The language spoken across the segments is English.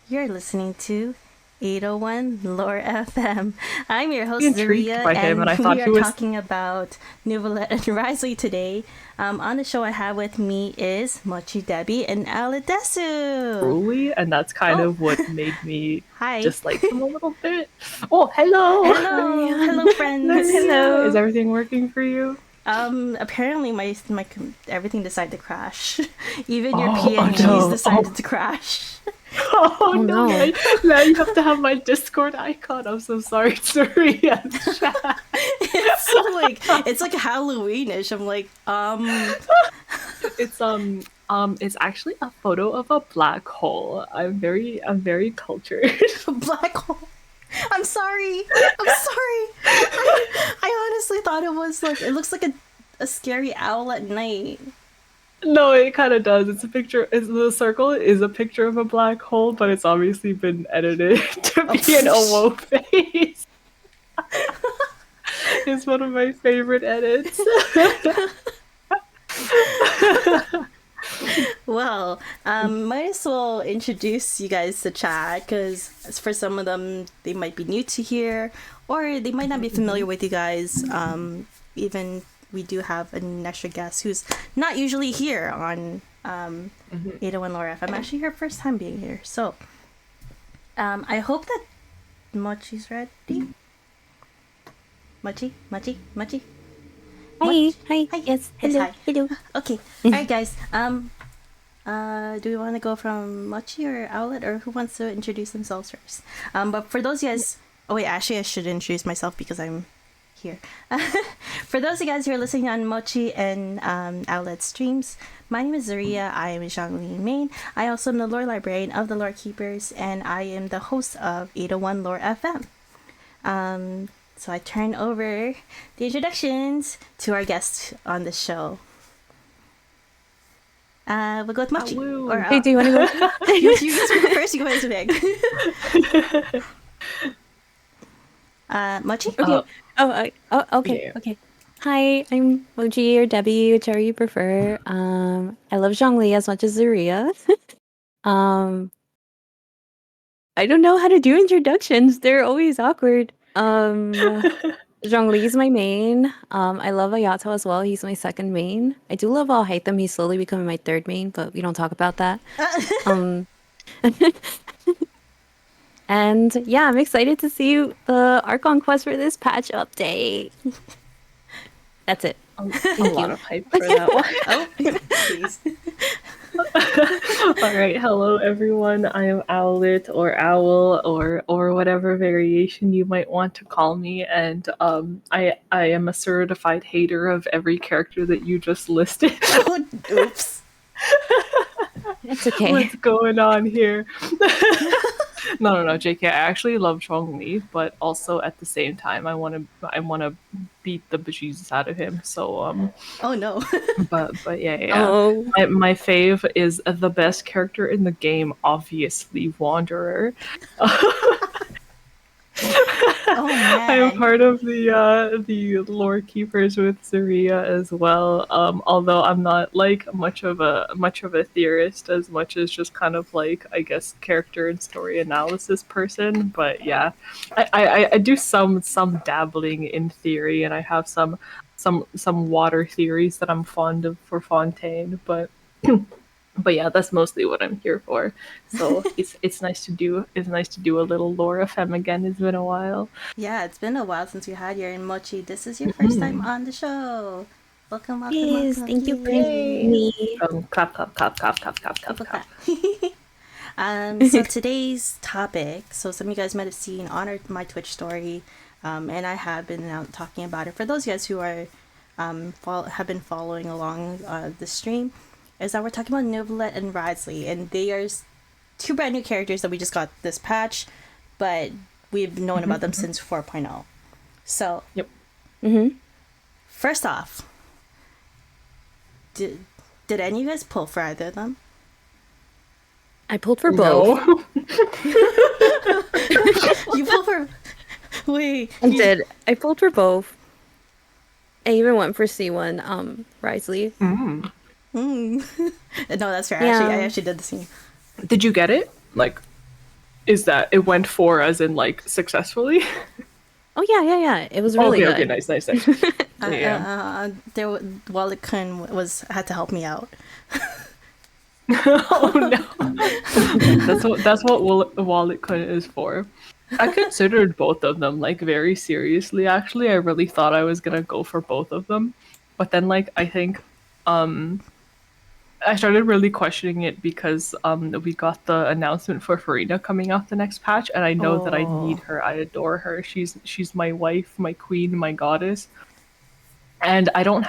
You're listening to 801 Lore FM. I'm your host, Intrigued Zaria, by him, and and I thought we he are was talking about Neuvillette and Wriothesley today. On the show I have with me is Mochidebbi and Owletdesu. truly, and that's kind Oh, of what made me hi. dislike him a little bit. Oh, hello! Hello. Hello, friends. Hello! Is Hello. everything working for you? Apparently everything decided to crash. Even your Oh, PNGs no. decided to crash. Oh, Oh no, no. now you have to have my Discord icon. I'm so sorry, sorry. It's like Halloweenish. I'm like, It's actually a photo of a black hole. I'm very cultured. black hole. I'm sorry. I'm sorry. I honestly thought it looks like a scary owl at night. No, it kind of does. It's a picture. The circle is a picture of a black hole, but it's obviously been edited to be an OO face. It's one of my favorite edits. Well, might as well introduce you guys to chat because for some of them they might be new to here or they might not be familiar with you guys. Even we do have an extra guest who's not usually here on 801 Laura F. I'm actually her first time being here, so I hope that Mochi's ready. Mochi. Hi. Hi. Yes. Yes, Hello. hi. Hello. Okay. All right, guys. Do we want to go from Mochi or Owlet, or who wants to introduce themselves first? But for those guys, oh wait, actually, I should introduce myself because I'm here. For those of you guys who are listening on Mochi and Owlet streams, my name is Zaria. I am a Zhangli main. I also am the lore librarian of the Lore Keepers, and I am the host of 801 Lore FM. So I turn over the introductions to our guest on the show. We'll go with Mochi. Woo. Or, Hey, do you want to go? you guys go first, you guys pick. Mochi? Okay. Okay. Yeah. Okay. Hi, I'm Moji or Debbie, whichever you prefer. I love Zhongli as much as Zaria. um, I don't know how to do introductions. They're always awkward. Zhongli is my main. I love Ayato as well. He's my second main. I do love Alhaitham. He's slowly becoming my third main, but we don't talk about that. Um, and yeah, I'm excited to see the Archon quest for this patch update. That's it. A lot of hype for that one. Oh, please. All right, hello everyone. I am Owlet or Owl or whatever variation you might want to call me, and I am a certified hater of every character that you just listed. Oh, oops. It's okay. What's going on here? No, JK. I actually love Chong-Li, but also at the same time, I wanna beat the bejesus out of him. So Oh no. but yeah. Oh, My fave is the best character in the game, obviously Wanderer. Oh man. I am part of the lore keepers with Zaria as well. Although I'm not like much of a theorist as much as just kind of like I guess character and story analysis person. But yeah, I do some dabbling in theory, and I have some water theories that I'm fond of for Fontaine, but. But yeah, that's mostly what I'm here for. So it's nice to do a little lore FM again. It's been a while. Yeah, it's been a while since we had you, and Mochi, this is your first time on the show. Welcome. yes. Thank you for Yay. having me. Clap, clap, clap, clap, clap, clap, clap, People clap. clap. So today's topic, so some of you guys might have seen on my Twitch story, and I have been out talking about it. For those of you guys who are have been following along the stream, is that we're talking about Neuvillette and Wriothesley, and they are two brand new characters that we just got this patch, but we've known about them since 4.0. So, Yep. First off, did any of you guys pull for either of them? I pulled for both. No. You pull for... Wait. I did. I pulled for both. I even went for C1, Wriothesley. No, that's fair. Yeah. I actually did the same. Did you get it? Like, is that it went 4 as in like successfully? Oh yeah. It was really Okay, good. nice. Yeah. Wallet-kun had to help me out. Oh no. That's what Wallet-kun is for. I considered both of them like very seriously actually. I really thought I was gonna go for both of them. But then like I think I started really questioning it because we got the announcement for Furina coming out the next patch, and I know that I need her. I adore her. She's my wife, my queen, my goddess. And I didn't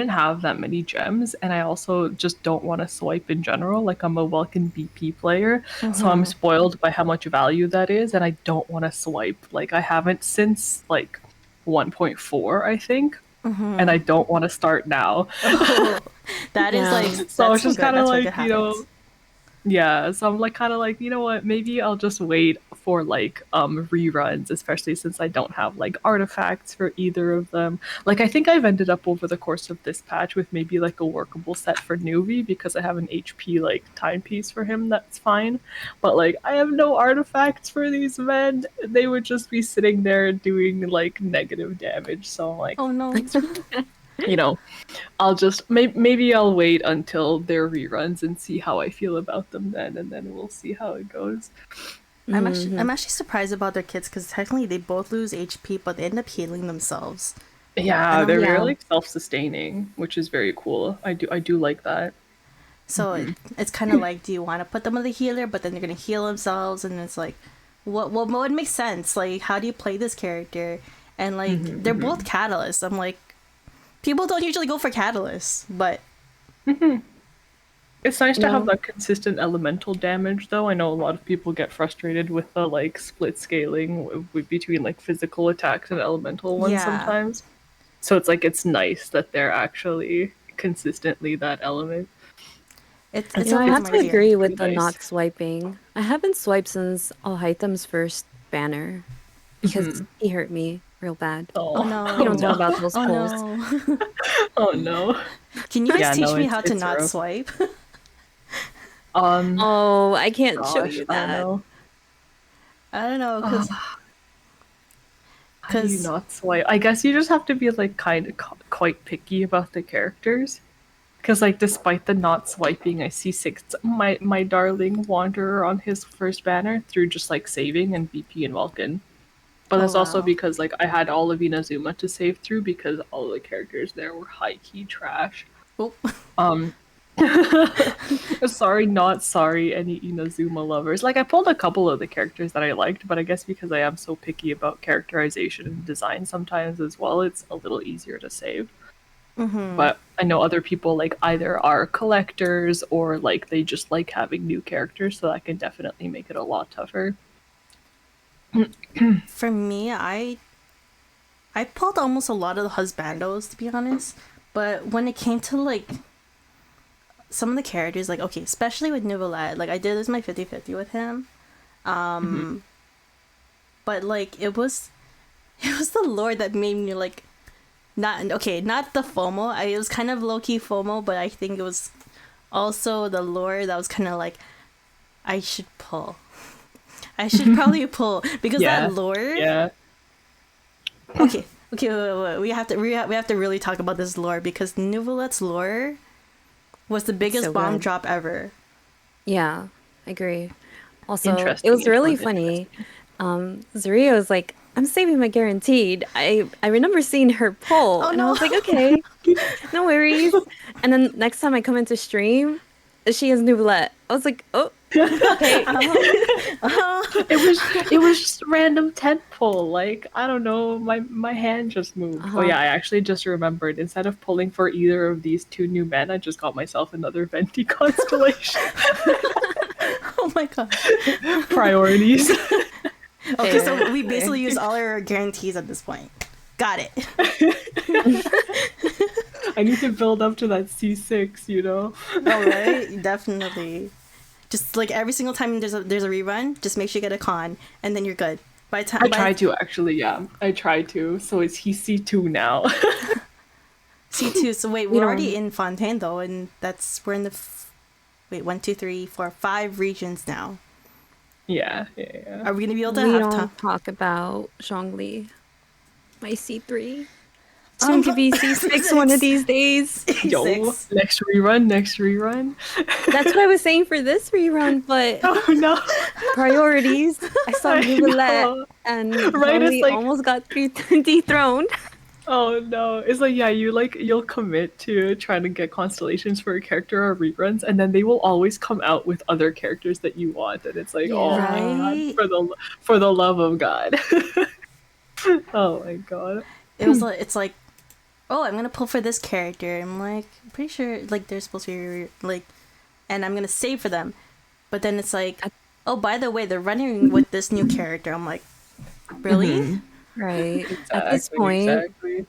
have that many gems, and I also just don't want to swipe in general. Like I'm a Welkin BP player, so I'm spoiled by how much value that is, and I don't want to swipe. Like I haven't since like 1.4, I think, and I don't want to start now. That is Yeah. like So that's it's just good. kind of That's where good like, you know, habits. yeah, so I'm like kind of like, you know what, maybe I'll just wait for like reruns, especially since I don't have like artifacts for either of them. Like I think I've ended up over the course of this patch with maybe like a workable set for Nuvi because I have an HP like timepiece for him that's fine. But like I have no artifacts for these men. They would just be sitting there doing like negative damage. So I'm like, Oh no. you know, I'll just maybe I'll wait until their reruns and see how I feel about them then, and then we'll see how it goes. I'm actually surprised about their kits because technically they both lose HP, but they end up healing themselves. Yeah, they're Yeah. very like self-sustaining, which is very cool. I do like that. So it's kind of like, do you want to put them on the healer, but then they're gonna heal themselves, and it's like, what would make sense? Like, how do you play this character? And like, they're both catalysts. I'm like, people don't usually go for catalysts, but It's nice to No. have that consistent elemental damage, though. I know a lot of people get frustrated with the like split scaling between like physical attacks and elemental ones Yeah. sometimes. So it's like it's nice that they're actually consistently that element. it's You know, I always have my to fear. agree with the Pretty nice. not swiping. I haven't swiped since Alhaitham's first banner because he hurt me real bad. Oh no. We don't talk about those Oh pulls. no. Oh no. Can you guys Yeah, teach no, me it's- how to it's not rough. swipe? Oh, I can't show Gosh, you I that. know. I don't know, because How do you not swipe? I guess you just have to be like kind of quite picky about the characters. Because like despite the not swiping, I see my darling Wanderer on his first banner through just like saving and BP and Vulcan. But that's also wow. because like I had all of Inazuma to save through because all the characters there were high key trash. Oh. Sorry, not sorry, any Inazuma lovers. Like I pulled a couple of the characters that I liked, but I guess because I am so picky about characterization and design sometimes as well, it's a little easier to save. But I know other people like either are collectors or like they just like having new characters, so that can definitely make it a lot tougher. For me, I pulled almost a lot of the husbandos, to be honest. But when it came to like some of the characters, like okay, especially with Neuvillette, like I did lose my 50-50 with him. But like it was the lore that made me like not the FOMO. It was kind of low key FOMO, but I think it was also the lore that was kind of like I should pull. I should probably pull because that lore. Yeah. Okay, wait. We have to really talk about this lore because Neuvillette's lore was the biggest So bomb good. drop ever. Yeah, I agree. Also, it Interesting, was really interesting. funny. Zaria was like, I'm saving my guaranteed. I remember seeing her pull, Oh, and no. I was like, okay, no worries. And then next time I come into stream, she has Neuvillette. I was like, oh, okay. It was just a random tent pull. Like I don't know, my hand just moved. Oh yeah, I actually just remembered. Instead of pulling for either of these two new men, I just got myself another Venti constellation. Oh my god. Priorities. Okay, so we basically used all our guarantees at this point. Got it. I need to build up to that C6, you know. All right, definitely. Just like every single time there's a rerun, just make sure you get a con, and then you're good. By the time I tried to actually, yeah. I tried to. So he's C2 now. C2. So wait, we're already in Fontaine though, and we're in the 1, 2, 3, 4, 5 regions now. Yeah. Are we gonna be able to We have don't time? talk about Zhongli, my C3. Soon to be C6 one of these days. Yo, Six. next rerun. That's what I was saying for this rerun, but Oh no. priorities. I saw I Neuvillette know. and Right, it's Zhongli like, almost got dethroned. oh no. It's like, yeah, you'll commit to trying to get constellations for a character or reruns, and then they will always come out with other characters that you want, and it's like, oh Yeah. my Right? god, for the love of God. Oh my god. It's like, oh, I'm gonna pull for this character. I'm like, pretty sure like they're supposed to be like, and I'm gonna save for them. But then it's like, oh, by the way, they're running with this new character. I'm like, really? Right. Exactly.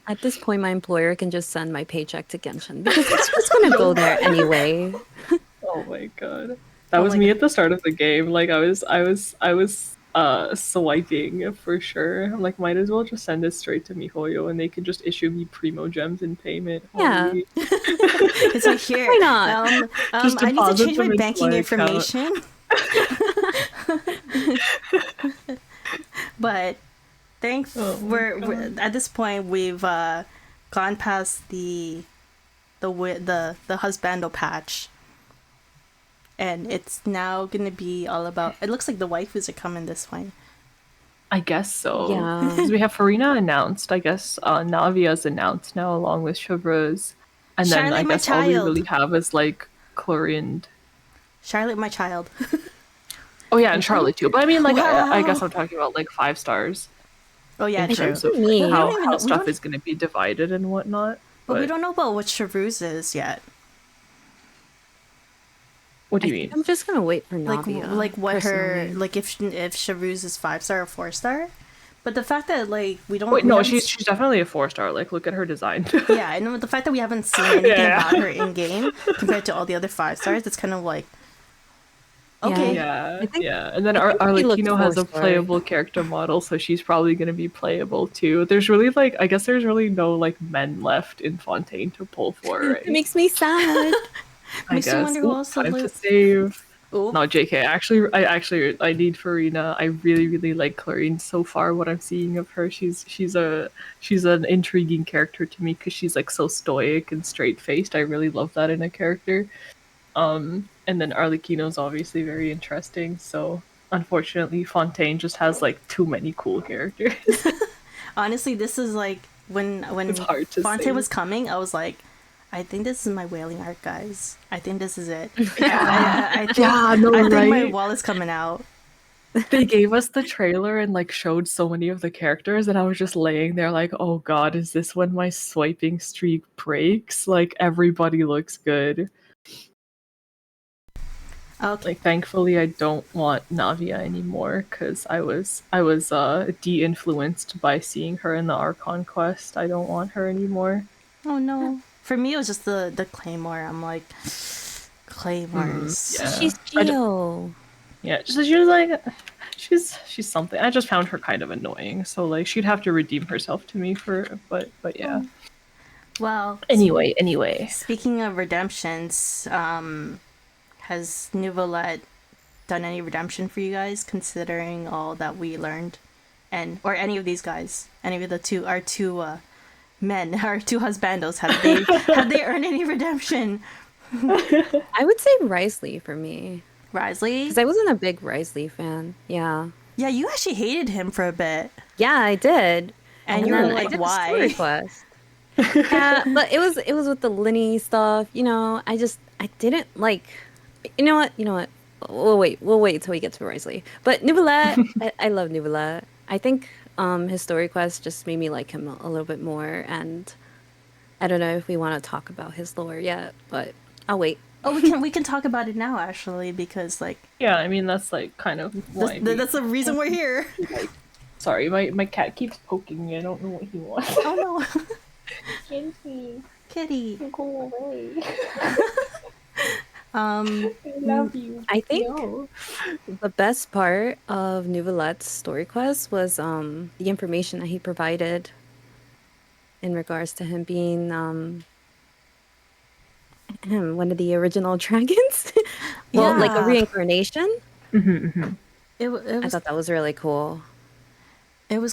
At this point, my employer can just send my paycheck to Genshin because it's just gonna go there anyway. Oh my god. That was me at the start of the game. Like I was swiping for sure. I'm like, might as well just send it straight to MiHoYo and they can just issue me primo gems in payment. Yeah. Holy. It's like here. Why not? Just I need to deposit change them my into banking my account. information. But we're at this point we've gone past the husbando patch, and it's now gonna be all about. It looks like the waifus are coming this way. I guess so. Yeah. Because we have Furina announced. I guess Navia's announced now along with Chevreuse. And then Charlotte, I my guess all we child. really have is like Chlorind. Charlotte, my child. Oh yeah, and Charlotte too. But I mean, like, I Wow. guess I'm talking about like 5 stars Oh yeah, in true. terms of Me. like, We don't even know- how we stuff don't- is going to be divided and whatnot. But we don't know about what Chevreuse is yet. What do you mean? I'm just gonna wait for Like Navia. like what her personally. like if Chevreuse is 5-star or 4-star. But the fact that like we don't Wait, we no, haven't she's definitely a 4-star. Like, look at her design. Yeah, I know the fact that we haven't seen anything Yeah. about her in game compared to all the other 5-stars, it's kind of like okay. Yeah, I think- yeah. And then I think he looked Arlecchino has a 4-star. playable character model, so she's probably going to be playable too. There's really like, I guess there's really no like men left in Fontaine to pull for, right? It makes me sad. I Makes you guess. wonder who Ooh, else to time to loot. save. Oop. No, JK. I need Furina. I really like Clarine so far. What I'm seeing of her, she's an intriguing character to me because she's like so stoic and straight faced. I really love that in a character. And then Arlecchino's obviously very interesting. So unfortunately, Fontaine just has like too many cool characters. Honestly, this is like when It's hard to Fonte say. was coming, I was like, I think this is my whaling arc, guys. I think this is it. Yeah. I think, Yeah, no, I think my right? wall is coming out. They gave us the trailer and like showed so many of the characters, and I was just laying there like, oh god, is this when my swiping streak breaks? Like everybody looks good. Okay. Like thankfully I don't want Navia anymore because I was de-influenced by seeing her in the Archon quest. I don't want her anymore. Oh no. For me, it was just the Claymore. I'm like, Claymores. Yeah. She's I d- Geo. Yeah, just she was like she's something. I just found her kind of annoying. So like she'd have to redeem herself to me for but yeah. Well, Anyway. speaking of redemptions, has Neuvillette done any redemption for you guys, considering all that we learned, or any of these guys, any of our two men, our two husbandos, have they earned any redemption? I would say Wriothesley for me Wriothesley? because I wasn't a big Wriothesley fan. Yeah, Yeah, you actually hated him for a bit, yeah, I did. and you were then I like, did a why? story quest. Yeah, but it was with the Linny stuff. You know, I didn't like. You know what? We'll wait till we get to Wriothesley. But Neuvillette, I love Neuvillette. I think his story quest just made me like him a little bit more, and I don't know if we want to talk about his lore yet, but I'll wait. Oh, we can talk about it now, actually, because like Yeah, I mean that's like kind of why that's the reason we're here. Sorry, my cat keeps poking me. I don't know what he wants. Oh no, Kenzie, kitty. go away. Um, I love you. I think No. the best part of Neuvillette's story quest was the information that he provided in regards to him being one of the original dragons. Well, like a Yeah. reincarnation. It I was thought that was really cool.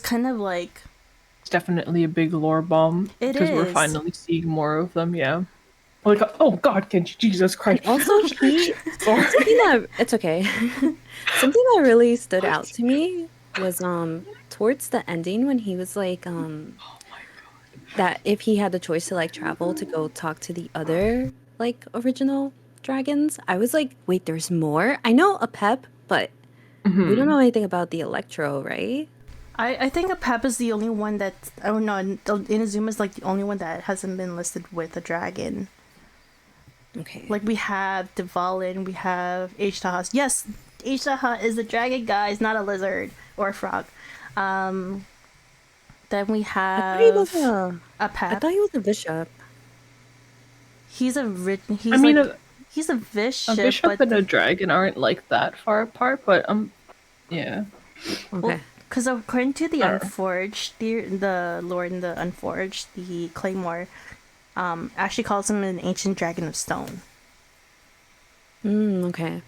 kind of like It's definitely a big lore bomb it because we're is. finally seeing more of them. Yeah. Like, oh God, Genji, Jesus And Christ. also, Sorry. something that it's okay. Something that really stood out to me was towards the ending when he was like Oh my God. that if he had the choice to like travel to go talk to the other like original dragons, I was like, wait, there's more? I know a Pep, but we don't know anything about the Electro, right? I think a Pep is the only one that, oh no, Inazuma is like the only one that hasn't been listed with a dragon. Okay. Like we have Devalin, we have H-Tahas. Yes, H-Taha is a dragon, guys, not a lizard or a frog. Then we I thought he was have a I Pep. thought he was a bishop. He's a I mean, he's a a bishop, bishop but and a dragon aren't like that far apart, but yeah. Okay. because according to the Or- Unforged, the Lord in the Unforged, the Claymore, actually calls him an ancient dragon of stone. Okay.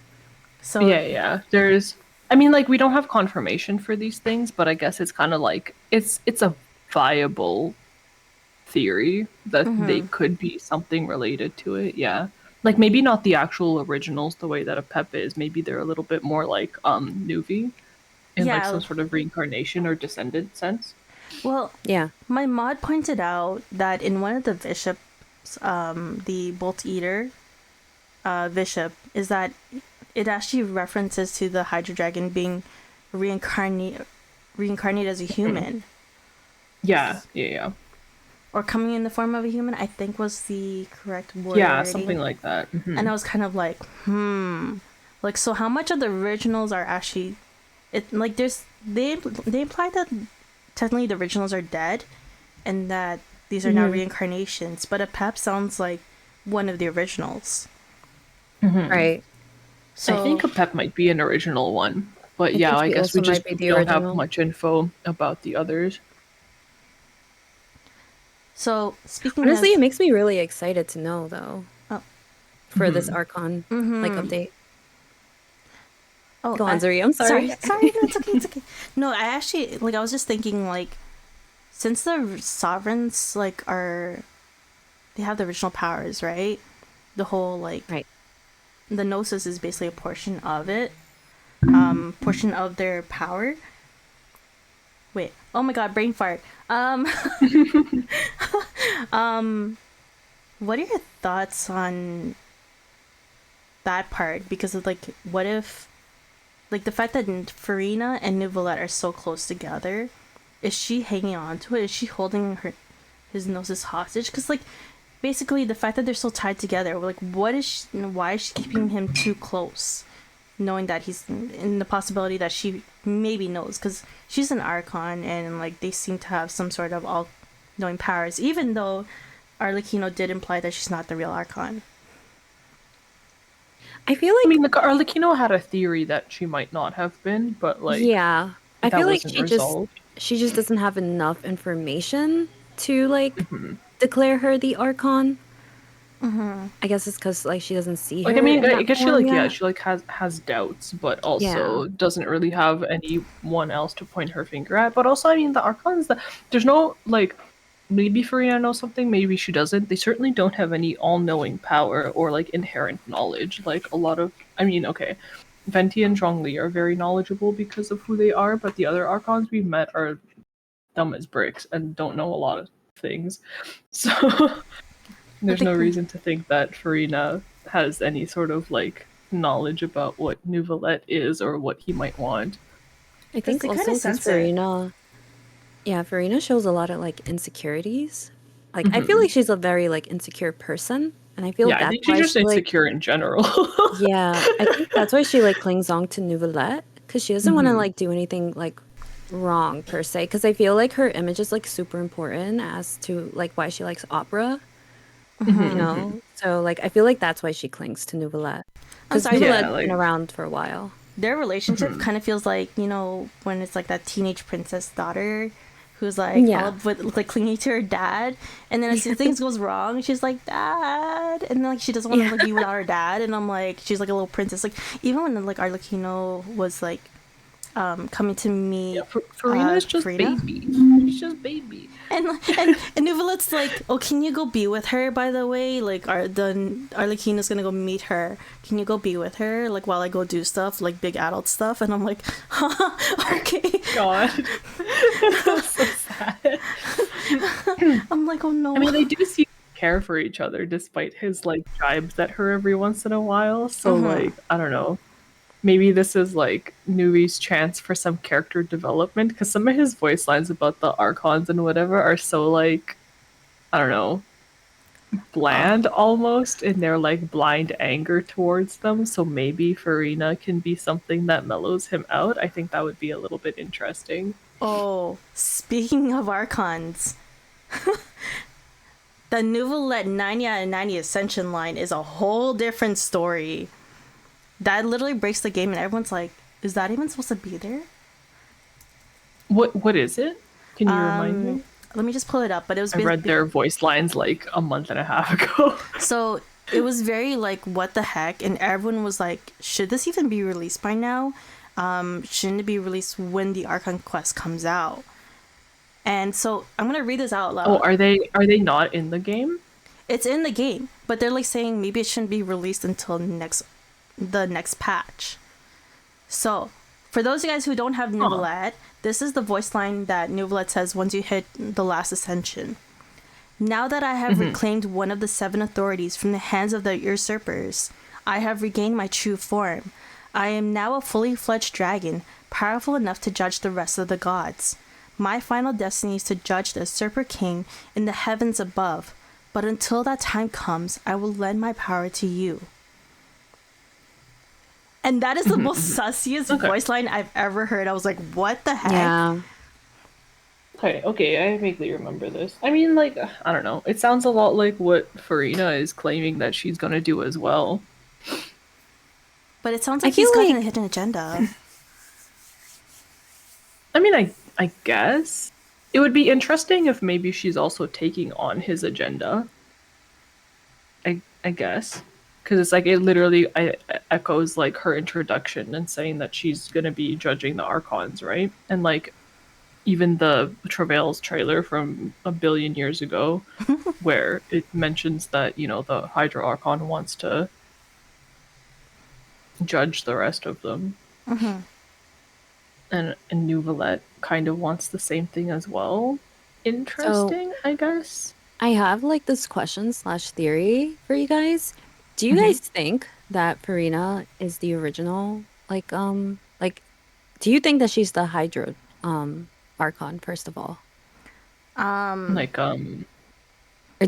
So Yeah. There's, I mean, like we don't have confirmation for these things, but I guess it's kind of like it's a viable theory that they could be something related to it. Yeah, like maybe not the actual originals the way that a Pep is. Maybe they're a little bit more like Nuvi in like yeah, some sort of reincarnation or descendant sense. well, Yeah. my mod pointed out that in one of the bishops, the Bolt Eater bishop, is that it actually references to the Hydra Dragon being reincarnated as a human. Yeah. Or coming in the form of a human, I think was the correct word. Yeah, something like that. And I was kind of like, like, so how much of the originals are actually, it like they imply that technically the originals are dead, and that these are now reincarnations. But a Pep sounds like one of the originals. Right. So I think a Pep might be an original one, but I yeah, think I she guess we also just might be the don't have original. much info about the others. So speaking Honestly, of, it makes me really excited to know though oh, for this Archon like update. oh, Go on, Zuri. I'm sorry. sorry, no, it's okay, it's okay. No, I actually like I was just thinking like, since the sovereigns like they have the original powers, right? The whole like Right. the gnosis is basically a portion of it, portion of their power. Wait, oh my god, brain fart. What are your thoughts on that part? Because of like, what if, like the fact that Furina and Neuvillette are so close together, is she hanging on to it? Is she holding his gnosis hostage? Because like, basically the fact that they're so tied together, like, what is she, why is she keeping him too close, knowing that he's in the possibility that she maybe knows, because she's an Archon and like they seem to have some sort of all-knowing powers, even though Arlecchino did imply that she's not the real Archon. I feel I like mean, like Arlecchino had a theory that she might not have been, but like yeah. I that feel like wasn't resolved. she just doesn't have enough information to like declare her the Archon. I guess it's because like she doesn't see her. Like I mean, in I that guess she form like yet. she like has doubts, but also Yeah. doesn't really have anyone else to point her finger at. But also, I mean, the Archons, there's no like maybe Furina knows something, maybe she doesn't. They certainly don't have any all-knowing power or like inherent knowledge. Like a lot of, I mean, okay, Venti and Zhongli are very knowledgeable because of who they are, but the other Archons we've met are dumb as bricks and don't know a lot of things. So there's no reason to think that Furina has any sort of like knowledge about what Neuvillette is or what he might want. I think they also kinda because sense it. Farina shows a lot of like insecurities. Like I feel like she's a very like insecure person, and I feel Yeah, I that's think she's why just she like insecure in general. yeah. I think that's why she like clings on to Neuvillette because she doesn't want to like do anything like wrong per se. Because I feel like her image is like super important as to like why she likes opera. You know, so like I feel like that's why she clings to Neuvillette because sorry, Neuvillette's yeah, like been around for a while. Their relationship kind of feels like, you know, when it's like that teenage princess daughter who's like Yeah. all with like clinging to her dad, and then as soon as things goes wrong, she's like dad, and then like she doesn't want to like be without her dad, and I'm like she's like a little princess. Like even when like Arlecchino was like coming to meet Furina's just Furina. baby. She's just baby. And Neuvillette's like, oh, can you go be with her, by the way? Like, Arlecchino's gonna go meet her. Can you go be with her? Like, while I go do stuff, like big adult stuff. And I'm like, okay. God. That's so sad. I'm like, oh no. I mean, they do seem to care for each other despite his, like, jibes at her every once in a while. So, like, I don't know. Maybe this is, like, Nui's chance for some character development, because some of his voice lines about the Archons and whatever are so, like, I don't know, bland almost in their, like, blind anger towards them. So maybe Furina can be something that mellows him out. I think that would be a little bit interesting. Oh, speaking of Archons, the Neuvillette 90 out of 90 Ascension line is a whole different story. That literally breaks the game, and everyone's like, is that even supposed to be there? What is it? Can you remind me? Let me just pull it up, but it was I read their voice lines like a month and a half ago. So it was very like, what the heck? And everyone was like, should this even be released by now? Shouldn't it be released when the Archon Quest comes out? And so I'm gonna read this out loud. Oh, are they not in the game? It's in the game, but they're like saying maybe it shouldn't be released until the next patch. So for those of you guys who don't have Neuvillette, this is the voice line that Neuvillette says once you hit the last ascension. Now that I have reclaimed one of the 7 authorities from the hands of the usurpers, I have regained my true form. I am now a fully fledged dragon, powerful enough to judge the rest of the gods. My final destiny is to judge the usurper king in the heavens above, but until that time comes, I will lend my power to you. And that is the most sussiest voice line I've ever heard. I was like, what the heck? Yeah. Okay, I vaguely remember this. I mean, like, I don't know. It sounds a lot like what Furina is claiming that she's gonna do as well. But it sounds like he's got a hidden agenda. I mean, I guess. It would be interesting if maybe she's also taking on his agenda. I guess. Because it's like, it literally echoes, like, her introduction and saying that she's gonna be judging the Archons, right? And, like, even the Travails trailer from a billion years ago, where it mentions that, you know, the Hydra Archon wants to judge the rest of them. And Neuvillette kind of wants the same thing as well. Interesting, I guess. I have, like, this question/theory for you guys. Do you guys think that Furina is the original, do you think that she's the Hydra Archon, first of all? Or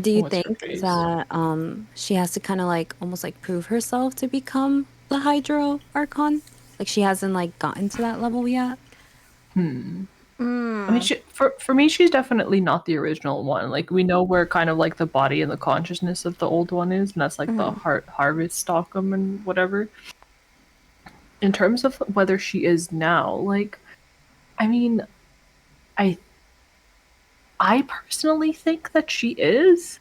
do you think that she has to kind of, like, almost, like, prove herself to become the Hydra Archon? Like, she hasn't, like, gotten to that level yet? I mean, for me, she's definitely not the original one. Like, we know where kind of like the body and the consciousness of the old one is, and that's like the Harvest Stockham and whatever. In terms of whether she is now, like, I mean, I personally think that she is,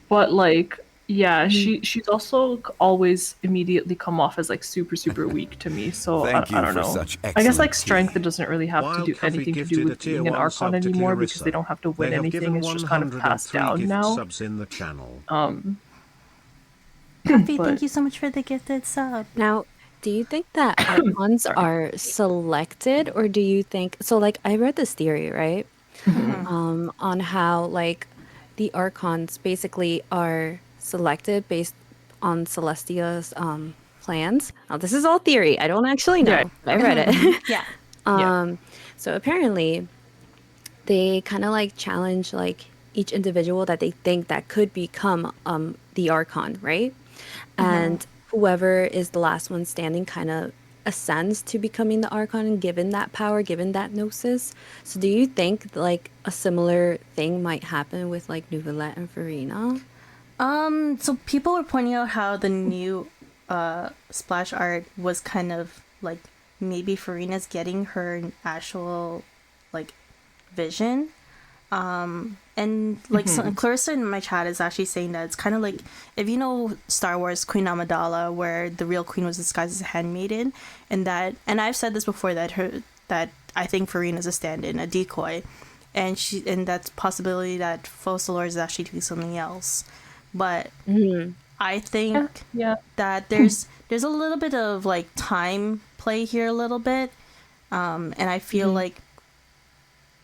but like, yeah, she's also always immediately come off as like super weak to me. So I don't know. I guess like strength doesn't really have to do anything to do with being an Archon anymore, because they don't have to win anything. It's just kind of passed down now. Happy, thank you so much for the gifted sub. Now, do you think that Archons are selected, or do you think so? Like, I read this theory, right? On how like the Archons basically are selected based on Celestia's plans. Now, this is all theory. I don't actually know. But I read it. So apparently, they kind of like challenge like each individual that they think that could become the Archon, right? And whoever is the last one standing kind of ascends to becoming the Archon, given that power, given that gnosis. So do you think like a similar thing might happen with like Neuvillette and Furina? So people were pointing out how the new splash art was kind of like maybe Furina's getting her actual like vision. And like Clarissa in my chat is actually saying that it's kind of like, if you know Star Wars Queen Amidala, where the real queen was disguised as a handmaiden, and I've said this before, that I think Furina is a stand-in, a decoy, and that's possibility that Focalors is actually doing something else. But I think that there's a little bit of like time play here a little bit, and I feel like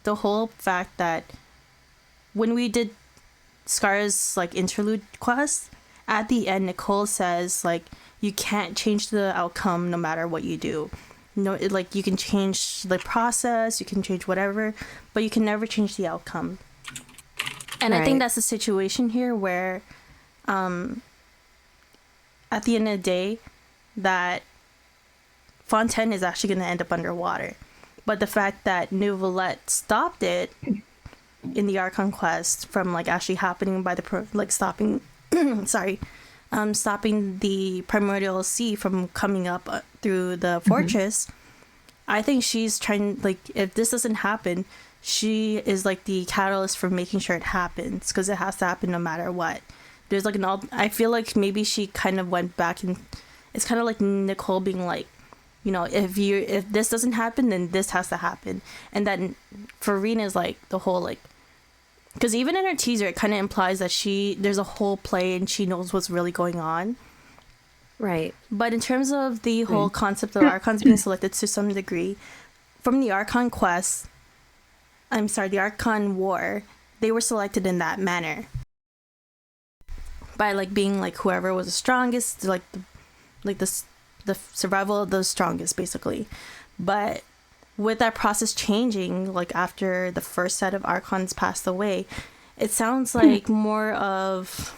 the whole fact that when we did Scar's like interlude quest, at the end Nicole says like you can't change the outcome no matter what you do. No, like you can change the process, you can change whatever, but you can never change the outcome. And I think that's the situation here where at the end of the day that Fontaine is actually going to end up underwater. But the fact that Neuvillette stopped it in the Archon quest from like actually happening by stopping stopping the primordial sea from coming up through the fortress, I think she's trying, like, if this doesn't happen, she is like the catalyst for making sure it happens, because it has to happen no matter what. There's like I feel like maybe she kind of went back, and it's kind of like Nicole being like, you know, if this doesn't happen, then this has to happen. And then Furina is like the whole like, because even in her teaser it kind of implies that there's a whole play and she knows what's really going on. Right. But in terms of the whole concept of Archons being selected to some degree, from the Archon quest, the Archon War, they were selected in that manner. By like being like whoever was the strongest, like the survival of the strongest, basically. But with that process changing, like after the first set of Archons passed away, it sounds like more of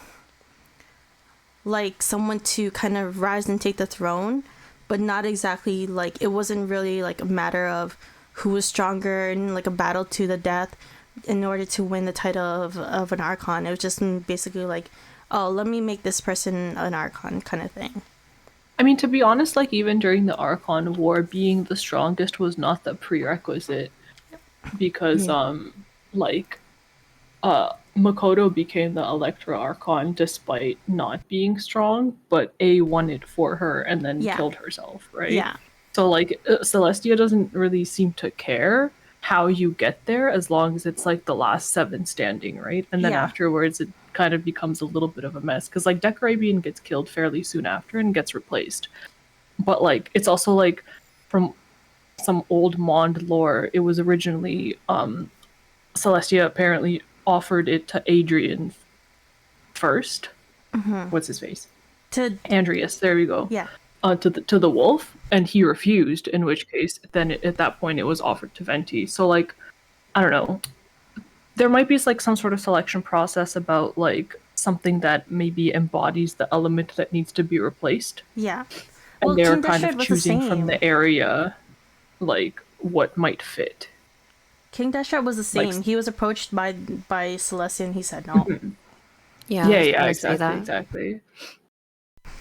like someone to kind of rise and take the throne, but not exactly like, it wasn't really like a matter of who was stronger and like a battle to the death in order to win the title of an Archon. It was just basically like, oh, let me make this person an Archon kind of thing. I mean, to be honest, like even during the Archon War, being the strongest was not the prerequisite, because Makoto became the Electra Archon despite not being strong, but A won it for her and then killed herself, right? Yeah. So like Celestia doesn't really seem to care how you get there as long as it's like the last 7 standing, right? And then afterwards it kind of becomes a little bit of a mess, because like Decarabian gets killed fairly soon after and gets replaced. But like it's also like, from some old Mond lore, it was originally Celestia apparently offered it to Adrian first. What's his face? To Andreas, there we go. Yeah. To the wolf, and he refused, in which case then at that point it was offered to Venti. So like, I don't know, there might be like some sort of selection process about like something that maybe embodies the element that needs to be replaced. Yeah. And they're kind of choosing from the area like what might fit. King Deshret was the same. Like, he was approached by Celestia and he said no. Yeah, exactly.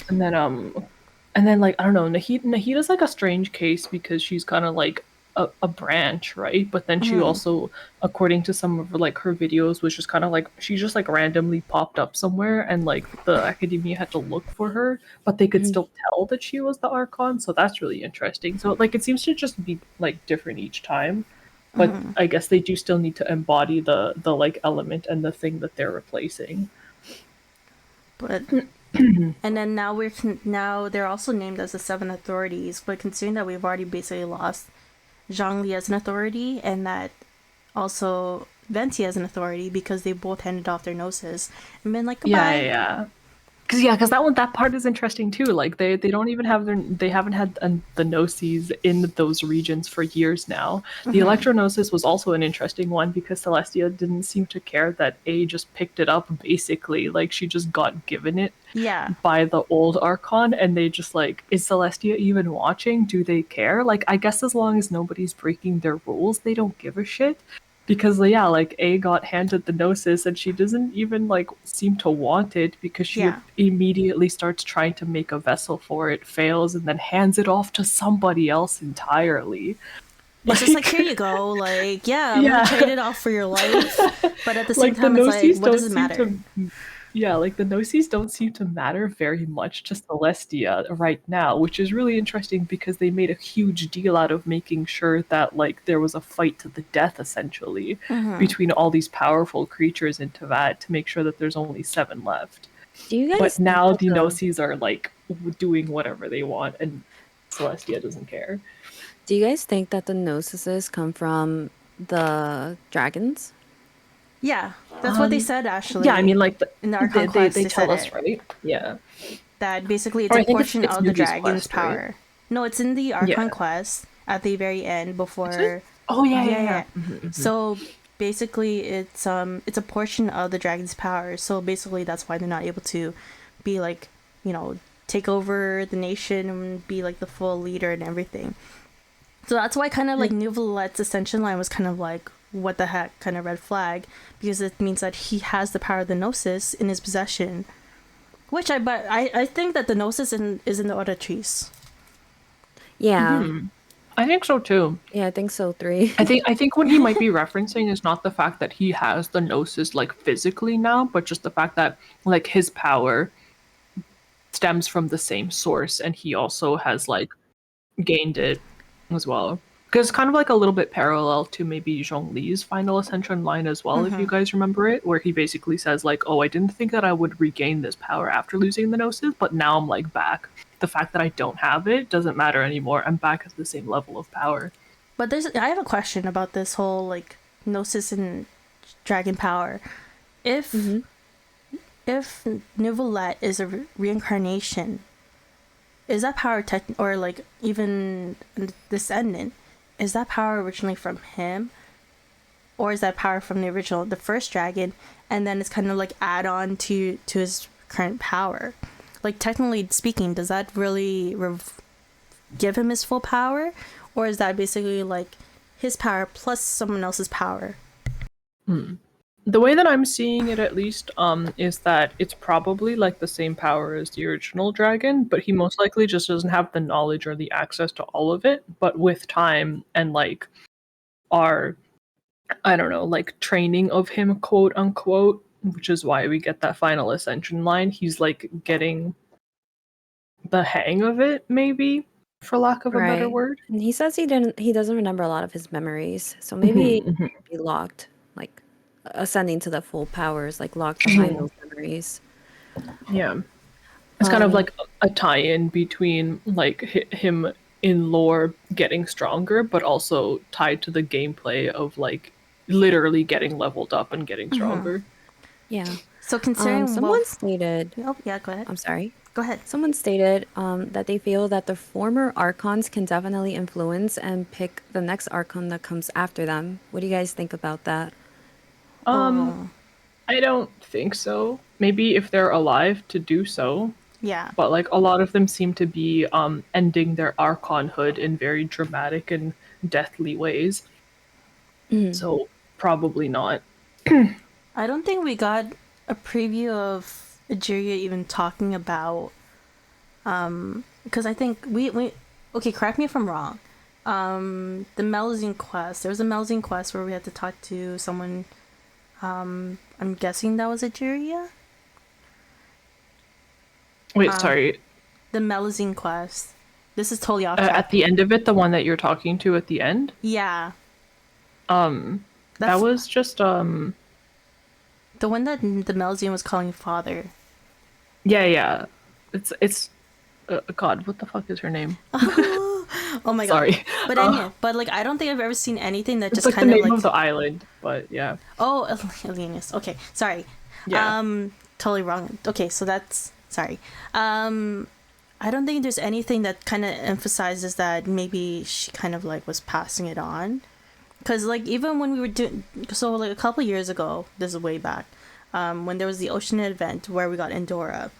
And then like, I don't know, Nahida's like a strange case, because she's kind of like a branch, right? But then she also, according to some of like her videos, was just kind of like, she just like randomly popped up somewhere, and like the academia had to look for her, but they could still tell that she was the Archon. So that's really interesting. So like it seems to just be like different each time, but I guess they do still need to embody the like element and the thing that they're replacing. But and then now they're also named as the 7 authorities, but considering that we've already basically lost Zhongli as an authority, and that also Venti as an authority, because they both handed off their noses and been like, goodbye. Because that part is interesting too. Like they don't even have they haven't had the gnosis in those regions for years now. The Electro-Gnosis was also an interesting one, because Celestia didn't seem to care that A just picked it up, basically. Like she just got given it by the old Archon, and they just like, is Celestia even watching? Do they care? Like, I guess as long as nobody's breaking their rules, they don't give a shit. Because like A got handed the gnosis and she doesn't even like seem to want it, because she immediately starts trying to make a vessel for it, fails, and then hands it off to somebody else entirely. It's just like, here you go, like, yeah, I'm gonna trade it off for your life, but at the same Like the time, it's like, Gnosis what don't does it seem matter? to. Yeah, like the Gnosis don't seem to matter very much to Celestia right now, which is really interesting because they made a huge deal out of making sure that like there was a fight to the death essentially between all these powerful creatures in Tevat to make sure that there's only 7 left. Do you guys But think now that the Gnosis are like doing whatever they want and Celestia doesn't care. Do you guys think that the Gnosis come from the dragons? Yeah, that's what they said, actually. Yeah, I mean, like in the Archon quest, they they tell said us, it. right? Yeah. That basically it's Or a I think portion it's of the Nuvi's dragon's quest, right? power. No, it's in the Archon Yeah. quest at the very end before. Oh yeah. So basically, it's a portion of the dragon's power. So basically, that's why they're not able to be like, take over the nation and be like the full leader and everything. So that's why kind of like Neuvillette's ascension line was kind of like, what the heck, kind of red flag, because it means that he has the power of the Gnosis in his possession. Which I think that the Gnosis is in the Owletdesu. Yeah. I think so too. Yeah, I think so. 3. I think what he might be referencing is not the fact that he has the Gnosis like physically now, but just the fact that like his power stems from the same source and he also has like gained it as well. Because it's kind of like a little bit parallel to maybe Zhongli's final ascension line as well, if you guys remember it, where he basically says like, oh, I didn't think that I would regain this power after losing the Gnosis, but now I'm like back. The fact that I don't have it doesn't matter anymore. I'm back at the same level of power. But I have a question about this whole like Gnosis and dragon power. If Neuvillette is a reincarnation, is that power or like even descendant? Is that power originally from him, or is that power from the first dragon, and then it's kind of like add on to his current power? Like technically speaking, does that really give him his full power, or is that basically like his power plus someone else's power? The way that I'm seeing it, at least, is that it's probably like the same power as the original dragon, but he most likely just doesn't have the knowledge or the access to all of it. But with time and like our, I don't know, like training of him, quote unquote, which is why we get that final ascension line, he's like getting the hang of it, maybe, for lack of a better word. And he says he doesn't remember a lot of his memories, so maybe it might be locked, like ascending to the full powers, like locked behind those memories. Yeah. It's kind of like a tie-in between like him in lore getting stronger, but also tied to the gameplay of like literally getting leveled up and getting stronger. Yeah. So considering someone stated, oh yeah, go ahead. I'm sorry. Go ahead. Someone stated that they feel that the former Archons can definitely influence and pick the next Archon that comes after them. What do you guys think about that? I don't think so. Maybe if they're alive to do so. Yeah. But like a lot of them seem to be ending their Archonhood in very dramatic and deathly ways. So probably not. I don't think we got a preview of Egeria even talking about because I think we okay, correct me if I'm wrong. The Melzine quest. There was a Melzine quest where we had to talk to someone. I'm guessing that was Egeria. Wait, sorry. The Melzine quest. This is totally off At the end of it, the one that you're talking to at the end? Yeah. That was just the one that the Melzine was calling father. Yeah. It's God, what the fuck is her name? Oh my god. Sorry. But anyway, but like I don't think I've ever seen anything that just it's like kind the of name like of the island, but yeah. Oh, Alienus. Okay, sorry. Yeah. Totally wrong. Okay, so that's sorry. I don't think there's anything that kind of emphasizes that maybe she kind of like was passing it on, because like even when we were doing like a couple years ago, this is way back, when there was the Oceanid event where we got Endora.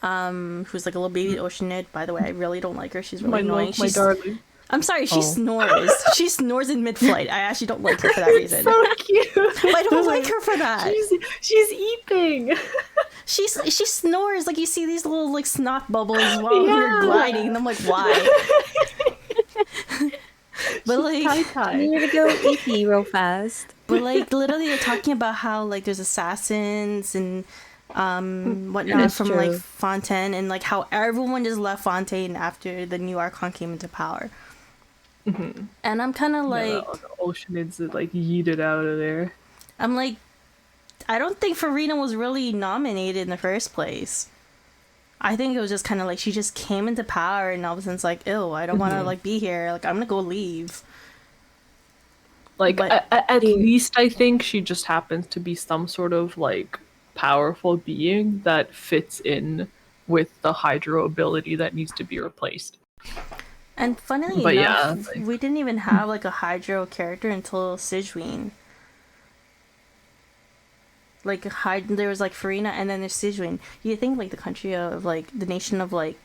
Who's like a little baby Oceanid. By the way, I really don't like her. She's really annoying. My darling. I'm sorry, she snores. She snores in mid-flight. I actually don't like her for that reason. So cute. I don't like her for that. She's eating. She snores. Like you see these little like snot bubbles while you're gliding. And I'm like, why? But like, tie. You need to go EP real fast. but like, literally, they're talking about how like there's assassins and whatnot That's from true. like Fontaine, and like how everyone just left Fontaine after the new Archon came into power. Mm-hmm. And I'm kind of like, the Oceanids like yeeted out of there. I'm like, I don't think Furina was really nominated in the first place. I think it was just kind of like she just came into power and all of a sudden it's like, ew, I don't want to like be here. Like, I'm gonna go leave. Like, But- at least I think she just happens to be some sort of like powerful being that fits in with the Hydro ability that needs to be replaced. And funnily But enough, yeah, like- we didn't even have like a Hydro character until Sigewinne. Like there was like Furina, and then there's Sigewinne. You think like the country of like the nation of like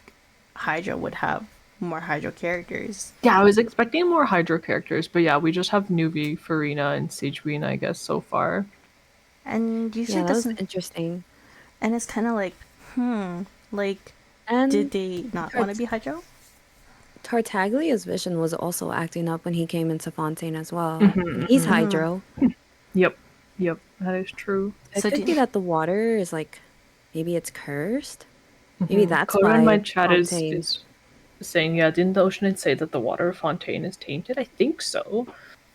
Hydro would have more Hydro characters? Yeah, I was expecting more Hydro characters, but yeah, we just have Nuvi, Furina, and Sigewinne, I guess, so far. And usually Yeah, that was doesn't. interesting. And it's kind of like, like And did they not want to be Hydro? Tartaglia's vision was also acting up when he came into Fontaine as well. Mhm, And he's Hydro. Yep, that is true. It So could do- be that the water is like, maybe it's cursed. Maybe that's Coda why in my chat Fontaine. is saying, yeah, didn't the Oceanid say that the water of Fontaine is tainted? I think so.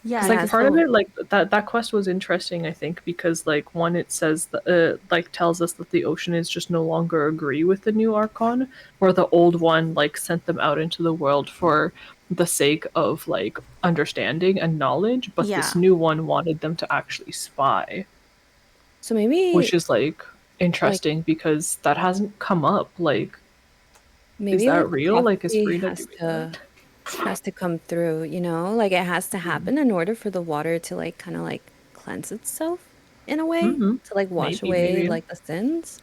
Yeah, It's like that's part of the- it, like that quest was interesting, I think, because like one, it says that like tells us that the Oceanids just no longer agree with the new Archon, where the old one like sent them out into the world for the sake of like understanding and knowledge, but this Yeah. new one wanted them to actually spy, So maybe which is like interesting because that hasn't come up. Like, maybe that like, real? Like, is prophecy Furina has doing to has to come through, you know? Like it has to happen in order for the water to like kind of like cleanse itself in a way Mhm. to like wash Maybe, away maybe. like the sins.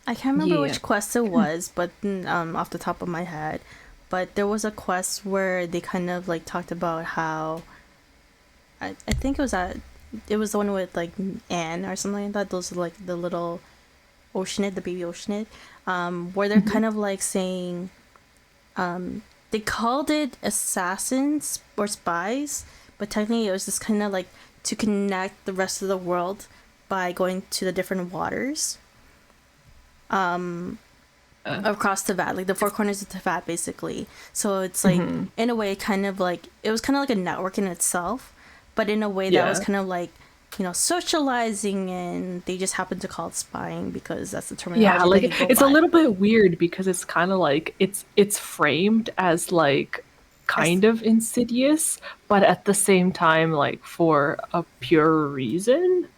I can't remember Yeah. which quest it was, but off the top of my head, but there was a quest where they kind of like talked about how I think it was the one with like Anne or something like that. Those are like the little Oceanid, the baby Oceanid, where they're kind of like saying, they called it assassins or spies, but technically it was just kind of like to connect the rest of the world by going to the different waters across Teyvat, like the four corners of Teyvat, basically. So it's like in a way kind of like it was kind of like a network in itself, but in a way that was Yeah. kind of like, you know, socializing, and they just happened to call it spying because that's the terminology. Yeah, like they go it's by. a little bit weird because it's kind of like it's framed as like kind of insidious, but at the same time like for a pure reason.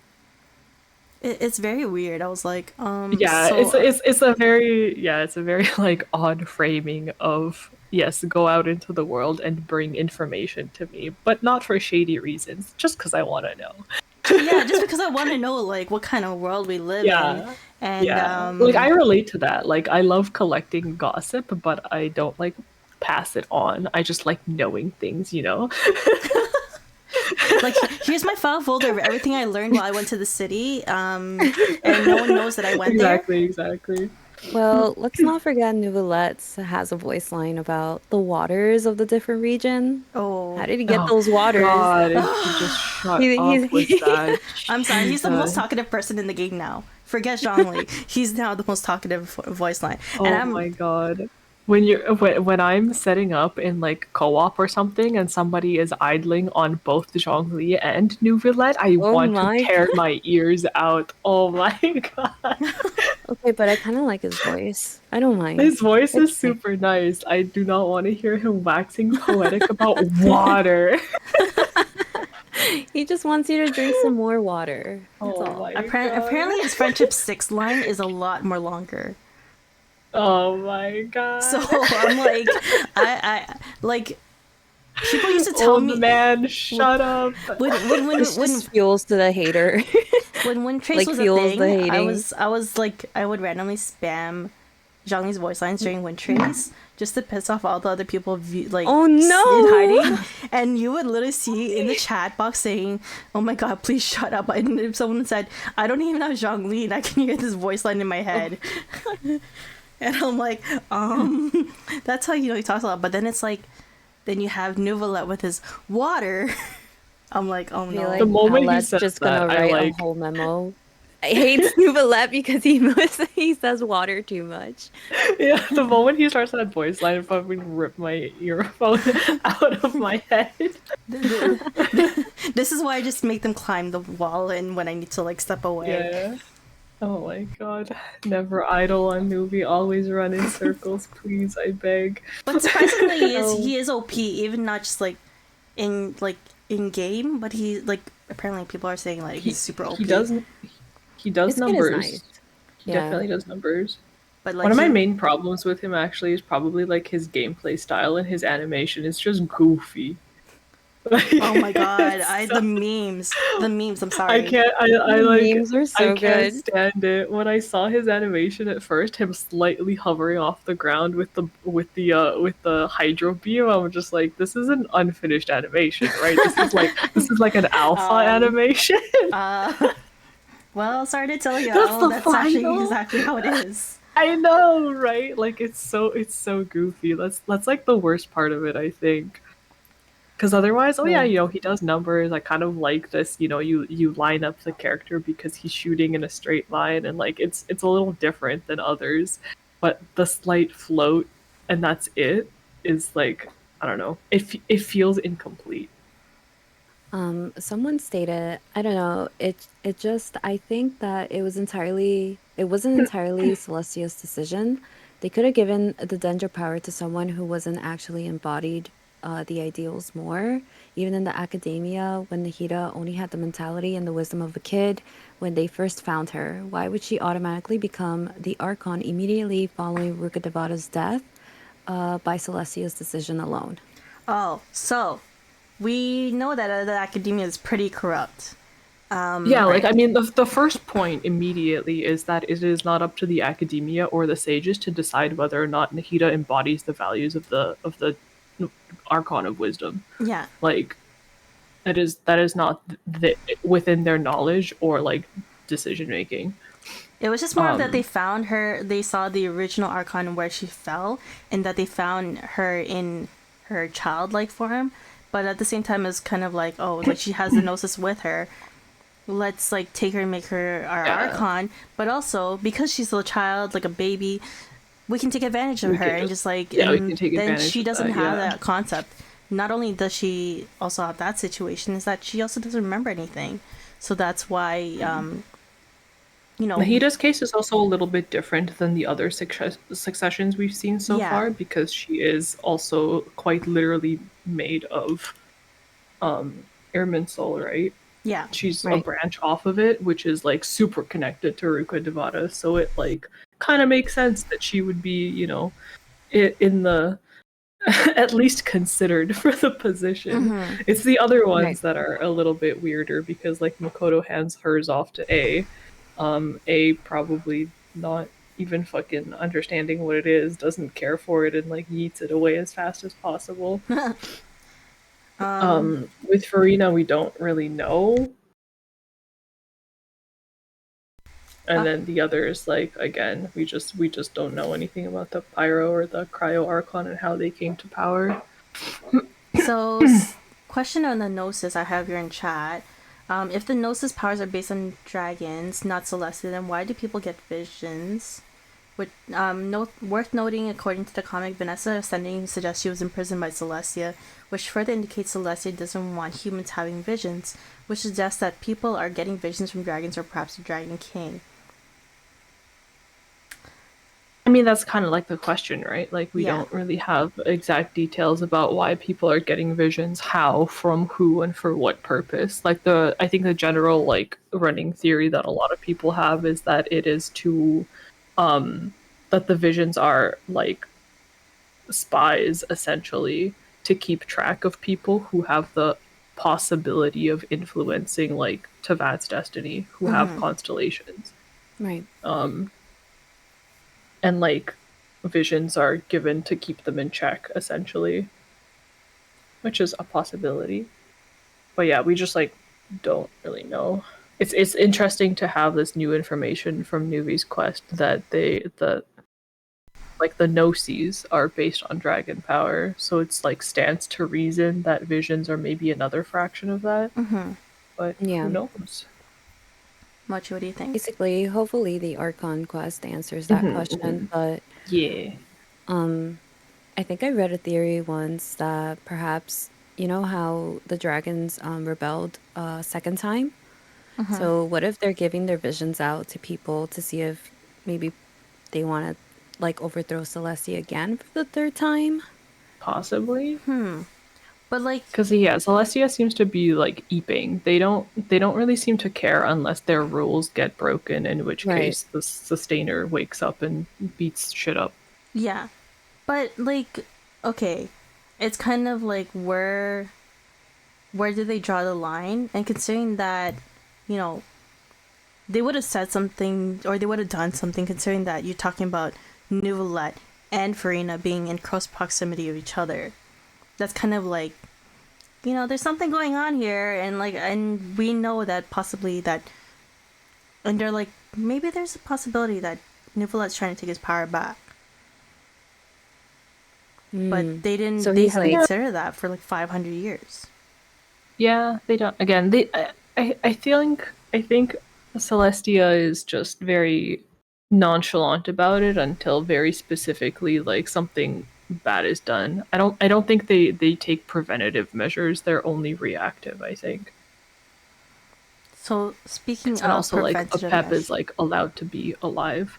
It's very weird. I was like, Yeah, so, it's a very like odd framing of, yes, go out into the world and bring information to me, but not for shady reasons, just because I want to know. yeah, just because I want to know like what kind of world we live in, Yeah. and Yeah, like I relate to that. Like I love collecting gossip, but I don't like pass it on. I just like knowing things, you know. like here's my file folder of everything I learned while I went to the city, and no one knows that I went Exactly. Well, let's not forget Neuvillette has a voice line about the waters of the different region. there. Oh, How did he get those waters? God, if you just shut He's- up with that. I'm sorry. He's the most Jesus. talkative person in the game now. Forget Zhongli. He's now the most talkative voice line. Oh And I'm my god. When I'm setting up in like co-op or something and somebody is idling on both Zhongli and Neuvillette, I Oh want my to tear my ears out. Oh my god. Okay, but I kind of like his voice. I don't mind. His voice is It's- super nice. I do not want to hear him waxing poetic about water. He just wants you to drink some more water. That's Oh all. my god. apparently his friendship 6 line is a lot more longer. Oh my god. So I'm like, I like people used to tell Old me man, shut up. when This just fuels to the hater. when Trace like, was a fuels thing, the I hating. was like I would randomly spam Zhongli's voice lines during Wind Trace just to piss off all the other people like Oh, in no! hiding, and you would literally see in the chat box saying, "Oh my god, please shut up!" And if someone said, "I don't even have Zhongli, and I can hear this voice line in my head," and I'm like, that's how you know he talks a lot. But then it's like, Then you have Neuvillette with his water. I'm like, oh I feel no. like The moment he Paulette's says just that, gonna I write a like. whole memo. I hate Neuvillette because he says water too much. Yeah, the moment he starts that voice line, if I would rip my earphone out of my head. This is why I just make them climb the wall and when I need to like step away. Yeah. Oh my god. Never idle on Nuvi, always run in circles, please, I beg. But surprisingly, Oh. he is OP, even not just like in game, but he like apparently people are saying like he's super OP. He does His kid is numbers. nice. He Yeah. definitely does numbers. But like One of my main problems with him actually is probably like his gameplay style and his animation is just goofy. oh my god, So- the memes. I'm sorry. I can't. I The like. memes are so I can't good. stand it. When I saw his animation at first, him slightly hovering off the ground with the hydro beam, I was just like, this is an unfinished animation, right? This is like an alpha animation. Well, sorry to tell you, That's the that's actually final. exactly how it is. I know, right? Like it's so goofy. That's like the worst part of it, I think. Because otherwise, oh yeah, you know, he does numbers. I kind of like this, you know, you line up the character because he's shooting in a straight line, and like it's a little different than others. But the slight float, and that's it, is like I don't know. It feels incomplete. Someone stated, I don't know, it just I think that it wasn't entirely Celestia's decision. They could have given the Dendro power to someone who wasn't actually embodied the ideals more. Even in the academia, when Nahida only had the mentality and the wisdom of a kid when they first found her, why would she automatically become the Archon immediately following Rukkhadevata's death by Celestia's decision alone? Oh, so we know that the academia is pretty corrupt. Yeah, like I mean, the first point immediately is that it is not up to the academia or the sages to decide whether or not Nahida embodies the values of the Archon of Wisdom. Yeah. Like that is not within their knowledge or like decision making. It was just more of that they found her, they saw the original Archon where she fell, and that they found her in her childlike form. But at the same time, it's kind of like, oh, like she has the Gnosis with her. Let's like take her and make her our Archon. But also, because she's still a child, like a baby, we can take advantage of her and just like, we and can take then advantage she of doesn't that, have yeah. that concept. Not only does she also have that situation, is that she also doesn't remember anything. So that's why, you know, Nahida's case is also a little bit different than the other successions we've seen so far because she is also quite literally made of Airman Soul, right? yeah, She's a branch off of it, which is like super connected to Rukkhadevata, so it like kind of makes sense that she would be, you know, in the at least considered for the position. Mm-hmm. It's the other ones that are a little bit weirder because like Makoto hands hers off to A. A probably not even fucking understanding what it is, doesn't care for it and like yeets it away as fast as possible. With Furina we don't really know. And then the others, like again, we just don't know anything about the Pyro or the Cryo Archon and how they came to power. So, question on the Gnosis I have here in chat. If the Gnosis powers are based on dragons, not Celestia, then why do people get visions? Worth noting, according to the comic, Vanessa Ascending suggests she was imprisoned by Celestia, which further indicates Celestia doesn't want humans having visions, which suggests that people are getting visions from dragons or perhaps the Dragon King. I mean, that's kind of like the question, right? Like, we don't really have exact details about why people are getting visions, how, from who, and for what purpose. Like, I think the general, like, running theory that a lot of people have is that it is to, that the visions are, like, spies, essentially, to keep track of people who have the possibility of influencing, like, Tevat's destiny, who have constellations. Right. And like visions are given to keep them in check, essentially, which is a possibility. But yeah, we just like don't really know. It's interesting to have this new information from Nuvi's quest that like the gnosis are based on dragon power, so it's like stands to reason that visions are maybe another fraction of that. But Yeah. who knows? Mochi, what do you think? Basically, hopefully the Archon quest answers that question, but Yeah. I think I read a theory once that perhaps, you know how the dragons rebelled a second time? So what if they're giving their visions out to people to see if maybe they want to like overthrow Celestia again for the third time? Possibly. But like, Because yeah, Celestia seems to be like eeping. They don't really seem to care unless their rules get broken, in which Right. case the sustainer wakes up and beats shit up. yeah. But like, okay, it's kind of like where do they draw the line? And considering that, you know, they would have said something or they would have done something, considering that you're talking about Neuvillette and Furina being in close proximity of each other. That's kind of like, you know, there's something going on here, and like, and we know that possibly that, and they're like, maybe there's a possibility that Neuvillette's trying to take his power back. But they didn't. So they he's haven't like- considered that for like 500 years. Yeah, they don't. Again, I think Celestia is just very nonchalant about it until very specifically like something bad is done. I don't think they take preventative measures. They're only reactive, I think. So speaking And of also like a preventative pep measures, is like allowed to be alive.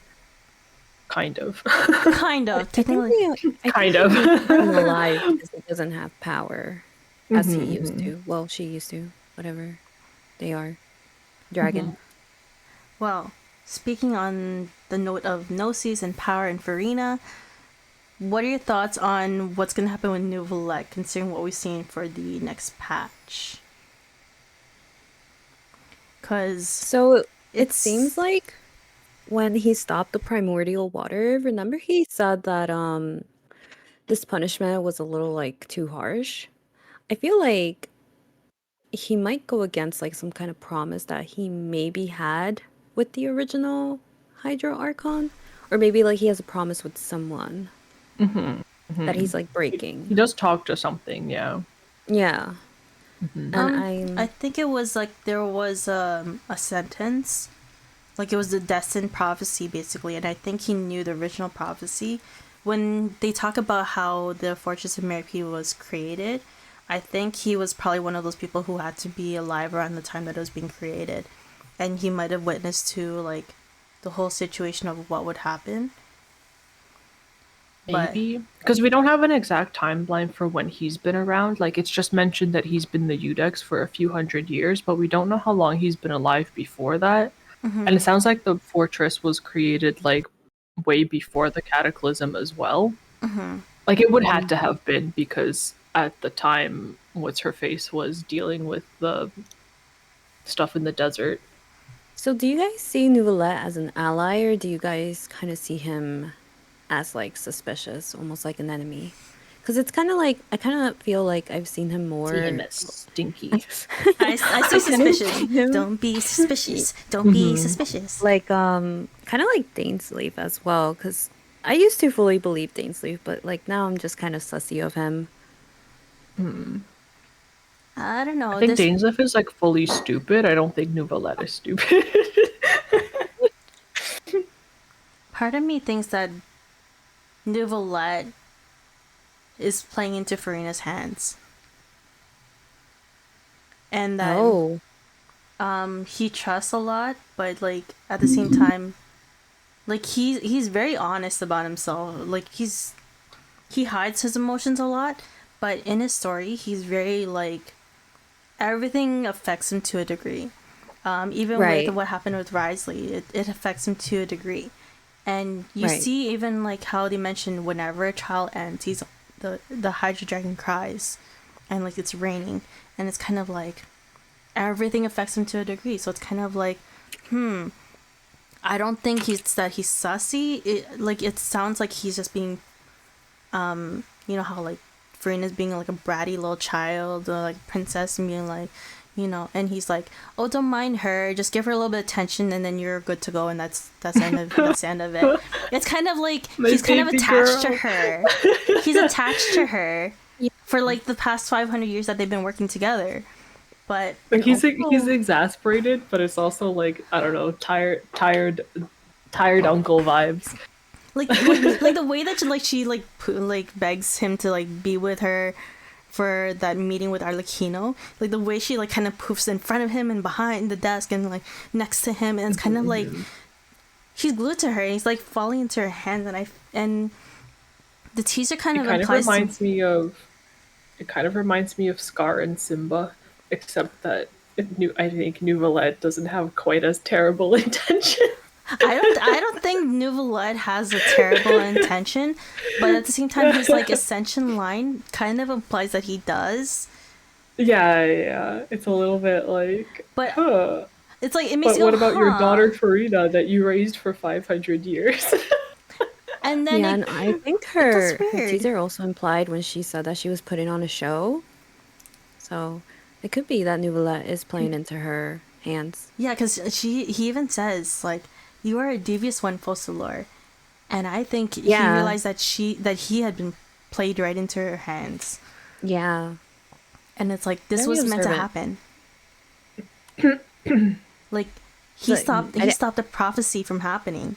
Kind of. kind of technically. Kind of. He's alive because he doesn't have power as he used to. Well, she used to. Whatever they are. Dragon. Well, speaking on the note of Gnosis and power and Furina, what are your thoughts on what's going to happen with Neuvillette, considering what we've seen for the next patch? Because So it It's- seems like when he stopped the primordial water, remember he said that this punishment was a little like too harsh. I feel like he might go against like some kind of promise that he maybe had with the original Hydro Archon, or maybe like he has a promise with someone that he's like He breaking. does talk to something, yeah. Yeah. And I think it was like there was a sentence, like it was the destined prophecy basically, and I think he knew the original prophecy. When they talk about how the Fortress of Meraki was created, I think he was probably one of those people who had to be alive around the time that it was being created, and he might have witnessed to like the whole situation of what would happen. But- Maybe. Because we don't have an exact timeline for when he's been around. Like, it's just mentioned that he's been the Udex for a few hundred years, but we don't know how long he's been alive before that. And it sounds like the fortress was created, like, way before the Cataclysm as well. Like, it would have to have been, because at the time, What's-Her-Face was dealing with the stuff in the desert. so do you guys see Neuvillette as an ally, or do you guys kind of see him as like suspicious, almost like an enemy? Because it's kind of like I kind of feel like I've seen him more. See him as stinky. I see suspicion. Don't be suspicious. Don't be suspicious. Like kind of like Dainsleif as well, because I used to fully believe Dainsleif, but like now I'm just kind of sussy of him. I don't know. I think this- Dainsleif is, like, fully stupid. I don't think Neuvillette is stupid. Part of me thinks that Neuvillette is playing into Furina's hands. And that Oh, he trusts a lot, but like at the same time, like he's very honest about himself. Like he hides his emotions a lot, but in his story he's very like everything affects him to a degree. Even Right. with what happened with Wriothesley, it affects him to a degree. And you Right. see even like how they mention whenever a child ends, the Hydra Dragon cries, and like it's raining, and it's kind of like everything affects him to a degree. So it's kind of like, I don't think he's sussy. It sounds like he's just being, you know how like Furina's being like a bratty little child or like princess and being like, and he's like, oh, don't mind her, just give her a little bit of attention and then you're good to go, and that's the end of it. It's kind of like he's kind of attached to her. He's attached to her for like the past 500 years that they've been working together. But Like he's exasperated, but it's also like, I don't know, tired uncle vibes. like the way that she begs him to like be with her for that meeting with Arlecchino, like the way she like kind of poofs in front of him and behind the desk and like next to him, and it's kind of like he's glued to her and he's like falling into her hands, and the teaser kind of reminds me of Scar and Simba, except that I think Neuvillette doesn't have quite as terrible intention. I don't think Neuvillette has a terrible intention, but at the same time, his like ascension line kind of implies that he does. Yeah, it's a little bit like. But it's like it But makes you go, what about your daughter Furina that you raised for 500 years? And then and I think her teaser also implied when she said that she was putting on a show. So it could be that Neuvillette is playing into her hands. Yeah, because he even says like, you are a devious one, Fossilor. And I think he realized that he had been played right into her hands. Yeah. And it's like, this was meant to happen. Like, he stopped the prophecy from happening.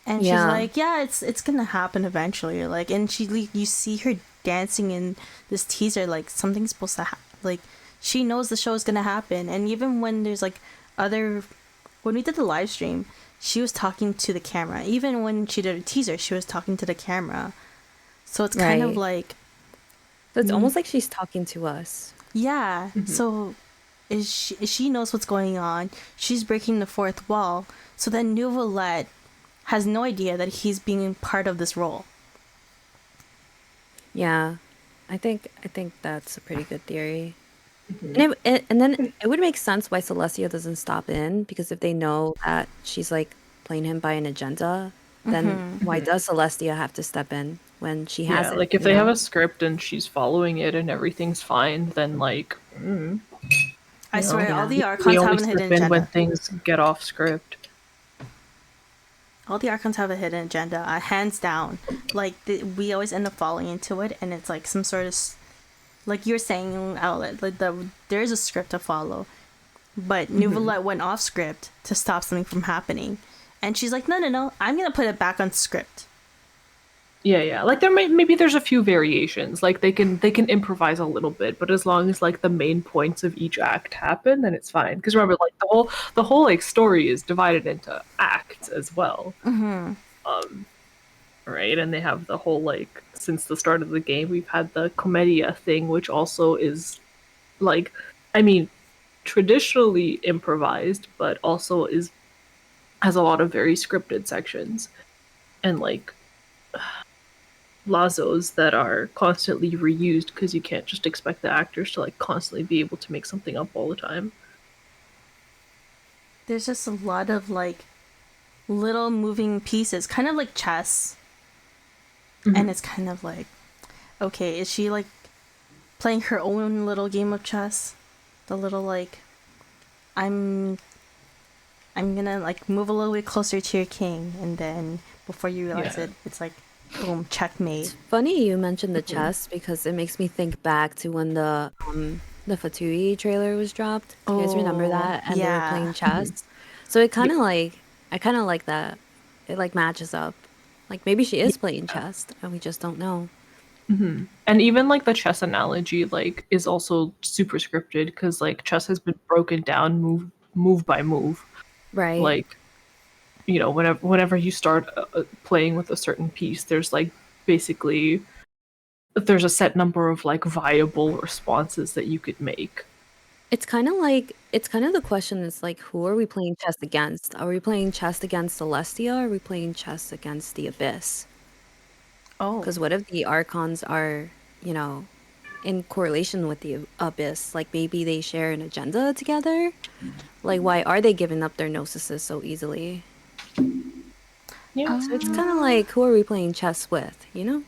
And she's like, yeah, it's gonna happen eventually. Like, and you see her dancing in this teaser, like something's supposed to happen. Like, she knows the show is gonna happen. And even when there's like when we did the live stream, she was talking to the camera. Even when she did a teaser, she was talking to the camera. So it's kind of like... So it's almost like she's talking to us. Yeah. Mm-hmm. So she knows what's going on. She's breaking the fourth wall. So then Neuvillette has no idea that he's being part of this role. Yeah. I think that's a pretty good theory. Mm-hmm. And then it would make sense why Celestia doesn't stop in, because if they know that she's like playing him by an agenda, then why does Celestia have to step in when she has it? Like if they have a script and she's following it and everything's fine, then like I swear all the Archons have a hidden agenda. When things get off script. All the Archons have a hidden agenda, hands down. Like we always end up falling into it, and it's like some sort of, like you're saying, Outlet, like there is a script to follow, but Neuvillette went off script to stop something from happening, and she's like, no, I'm gonna put it back on script. Yeah. Like maybe there's a few variations. Like they can improvise a little bit, but as long as like the main points of each act happen, then it's fine. Because remember, like the whole like story is divided into acts as well. Mm-hmm. Right, and they have the whole like, since the start of the game, we've had the Commedia thing, which also is like, I mean, traditionally improvised, but also has a lot of very scripted sections, and like lazos that are constantly reused, because you can't just expect the actors to like constantly be able to make something up all the time. There's just a lot of like little moving pieces, kind of like chess. And it's kind of like, okay, is she like playing her own little game of chess? The little like, I'm gonna like move a little bit closer to your king, and then before you realize it, it's like, boom, checkmate. It's funny you mentioned the chess, because it makes me think back to when the Fatui trailer was dropped. Do you guys remember that? And they were playing chess. So it kind of like, I kind of like that. It like matches up. Like maybe she is playing chess and we just don't know. Mm-hmm. And even like the chess analogy like is also super scripted, because like chess has been broken down move by move. Right. Like, you know, whenever you start playing with a certain piece, there's like basically there's a set number of like viable responses that you could make. It's kind of the question is like, who are we playing chess against? Are we playing chess against Celestia, or are we playing chess against the Abyss? Oh. Because what if the Archons are, you know, in correlation with the Abyss? Like maybe they share an agenda together? Like why are they giving up their Gnosis so easily? Yeah. So it's kind of like, who are we playing chess with, you know?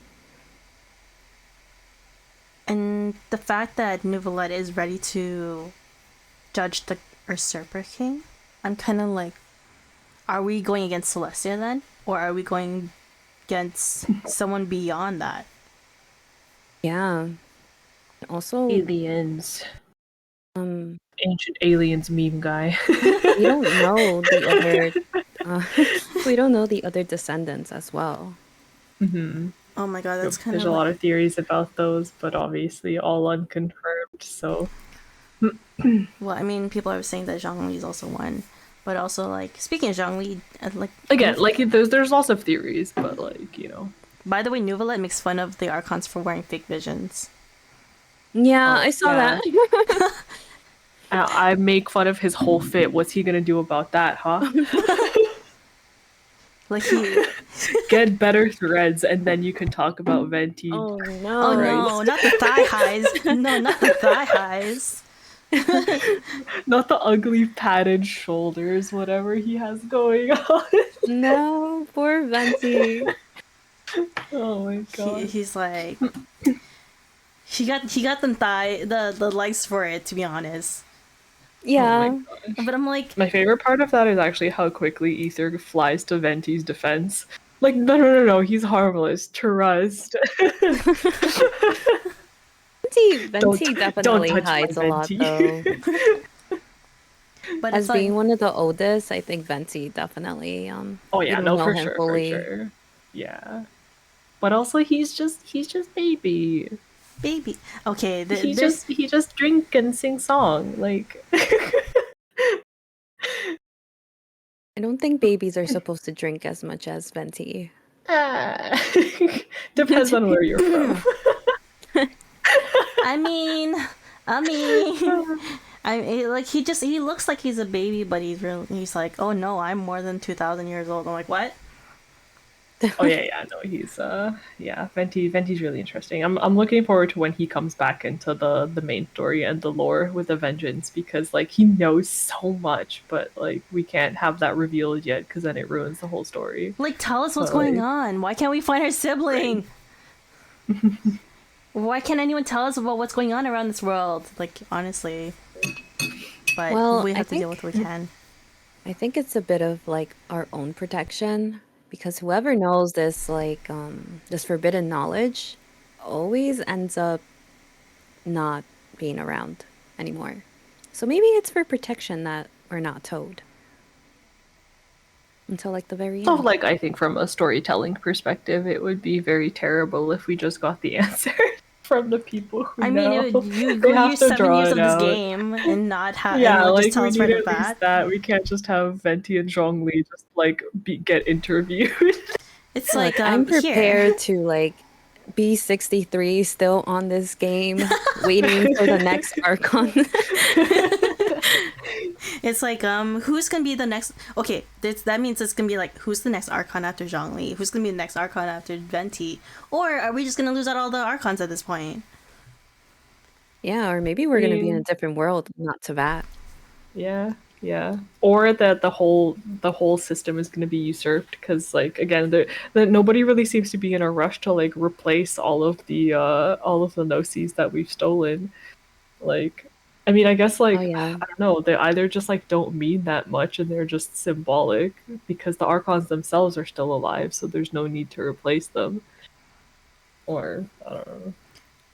And the fact that Neuvillette is ready to judge the Usurper King, I'm kind of like, are we going against Celestia then? Or are we going against someone beyond that? Yeah. Also, Aliens. um, Ancient aliens meme guy. we don't know the other. We don't know the other descendants as well. Mm-hmm. Oh my god, that's kind There's of a like... lot of theories about those, but obviously all unconfirmed, so... Well, I mean, people are saying that Zhongli is also one. But also, like, speaking of Zhongli, like... Again, like, there's lots of theories, but, like, you know... By the way, Neuvillette makes fun of the Archons for wearing fake visions. Yeah, Oh, I saw yeah. that. I make fun of his whole fit. What's he gonna do about that, huh? Like, he... Get better threads, and then you can talk about Venti. Oh no! Oh no, not the thigh highs. No, not the thigh highs. Not the ugly padded shoulders, whatever he has going on. No, poor Venti. Oh my god. He's like... He got the legs for it, to be honest. Yeah. Oh my gosh. But I'm like... My favorite part of that is actually how quickly Ether flies to Venti's defense. Like, no, he's harmless. Trust. Venti definitely touch my hides a lot, Venti. though. But As it's like... being one of the oldest, I think Venti definitely Oh yeah, you no, don't know for him sure, fully. for sure. Yeah. But also he's just baby. Baby. Okay, He just drink and sing song. Like I don't think babies are supposed to drink as much as Venti. depends on where you're from. I mean, like he looks like he's a baby, but he's like, oh no, I'm more than 2,000 years old. I'm like, what? Oh yeah, no, he's Venti's really interesting. I'm looking forward to when he comes back into the main story and the lore with a vengeance, because like he knows so much, but like we can't have that revealed yet because then it ruins the whole story. Like, tell us what's But, going like... on. Why can't we find our sibling? Why can't anyone tell us about what's going on around this world? Like, honestly. But Well, we I have to deal think- with what we can. I think it's a bit of like our own protection, because whoever knows this this forbidden knowledge always ends up not being around anymore. So maybe it's for protection that we're not told until like the very So end. like I think from a storytelling perspective, it would be very terrible if we just got the answer from the people who I mean, know. you They go have use to 7 draw years it of this out. game and not have Yeah, and like just tell we us need right at off the least bat. that. We can't just have Venti and Zhongli just like get interviewed. It's Like, like, I'm here. prepared to like be 63 still on this game, waiting for the next Archon. It's like, who's gonna be the next? Okay, that means it's gonna be like, who's the next Archon after Zhongli? Who's gonna be the next Archon after Venti? Or are we just gonna lose out all the Archons at this point? Yeah, or maybe we're gonna be in a different world, not Tavat. Yeah. Or that the whole system is going to be usurped, because like again, nobody really seems to be in a rush to like replace all of the gnosis that we've stolen. Like, I mean, I guess like Oh yeah. I don't know, they either just like don't mean that much and they're just symbolic because the Archons themselves are still alive, so there's no need to replace them. Or I don't know.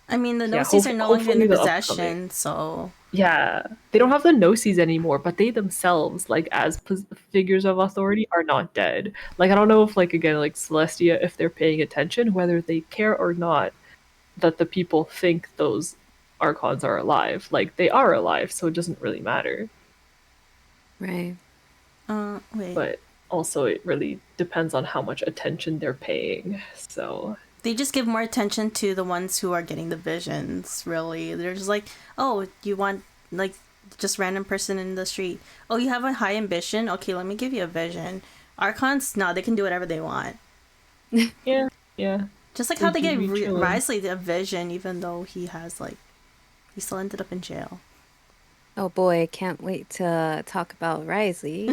I mean, the Yeah, Gnosis are no longer in hopefully the possession, upcoming. so Yeah, they don't have the gnosis anymore, but they themselves, like as figures of authority, are not dead. Like I don't know if, like again, like Celestia, if they're paying attention, whether they care or not, that the people think those archons are alive. Like they are alive, so it doesn't really matter. Right. wait. But also, it really depends on how much attention they're paying. So They just give more attention to the ones who are getting the visions, really. They're just like, oh, you want, like, just random person in the street. Oh, you have a high ambition? Okay, let me give you a vision. Archons, no, they can do whatever they want. yeah. Just like how they They gave can be chilling. Wriothesley a vision, even though he has, like, he still ended up in jail. Oh boy, I can't wait to talk about Wriothesley.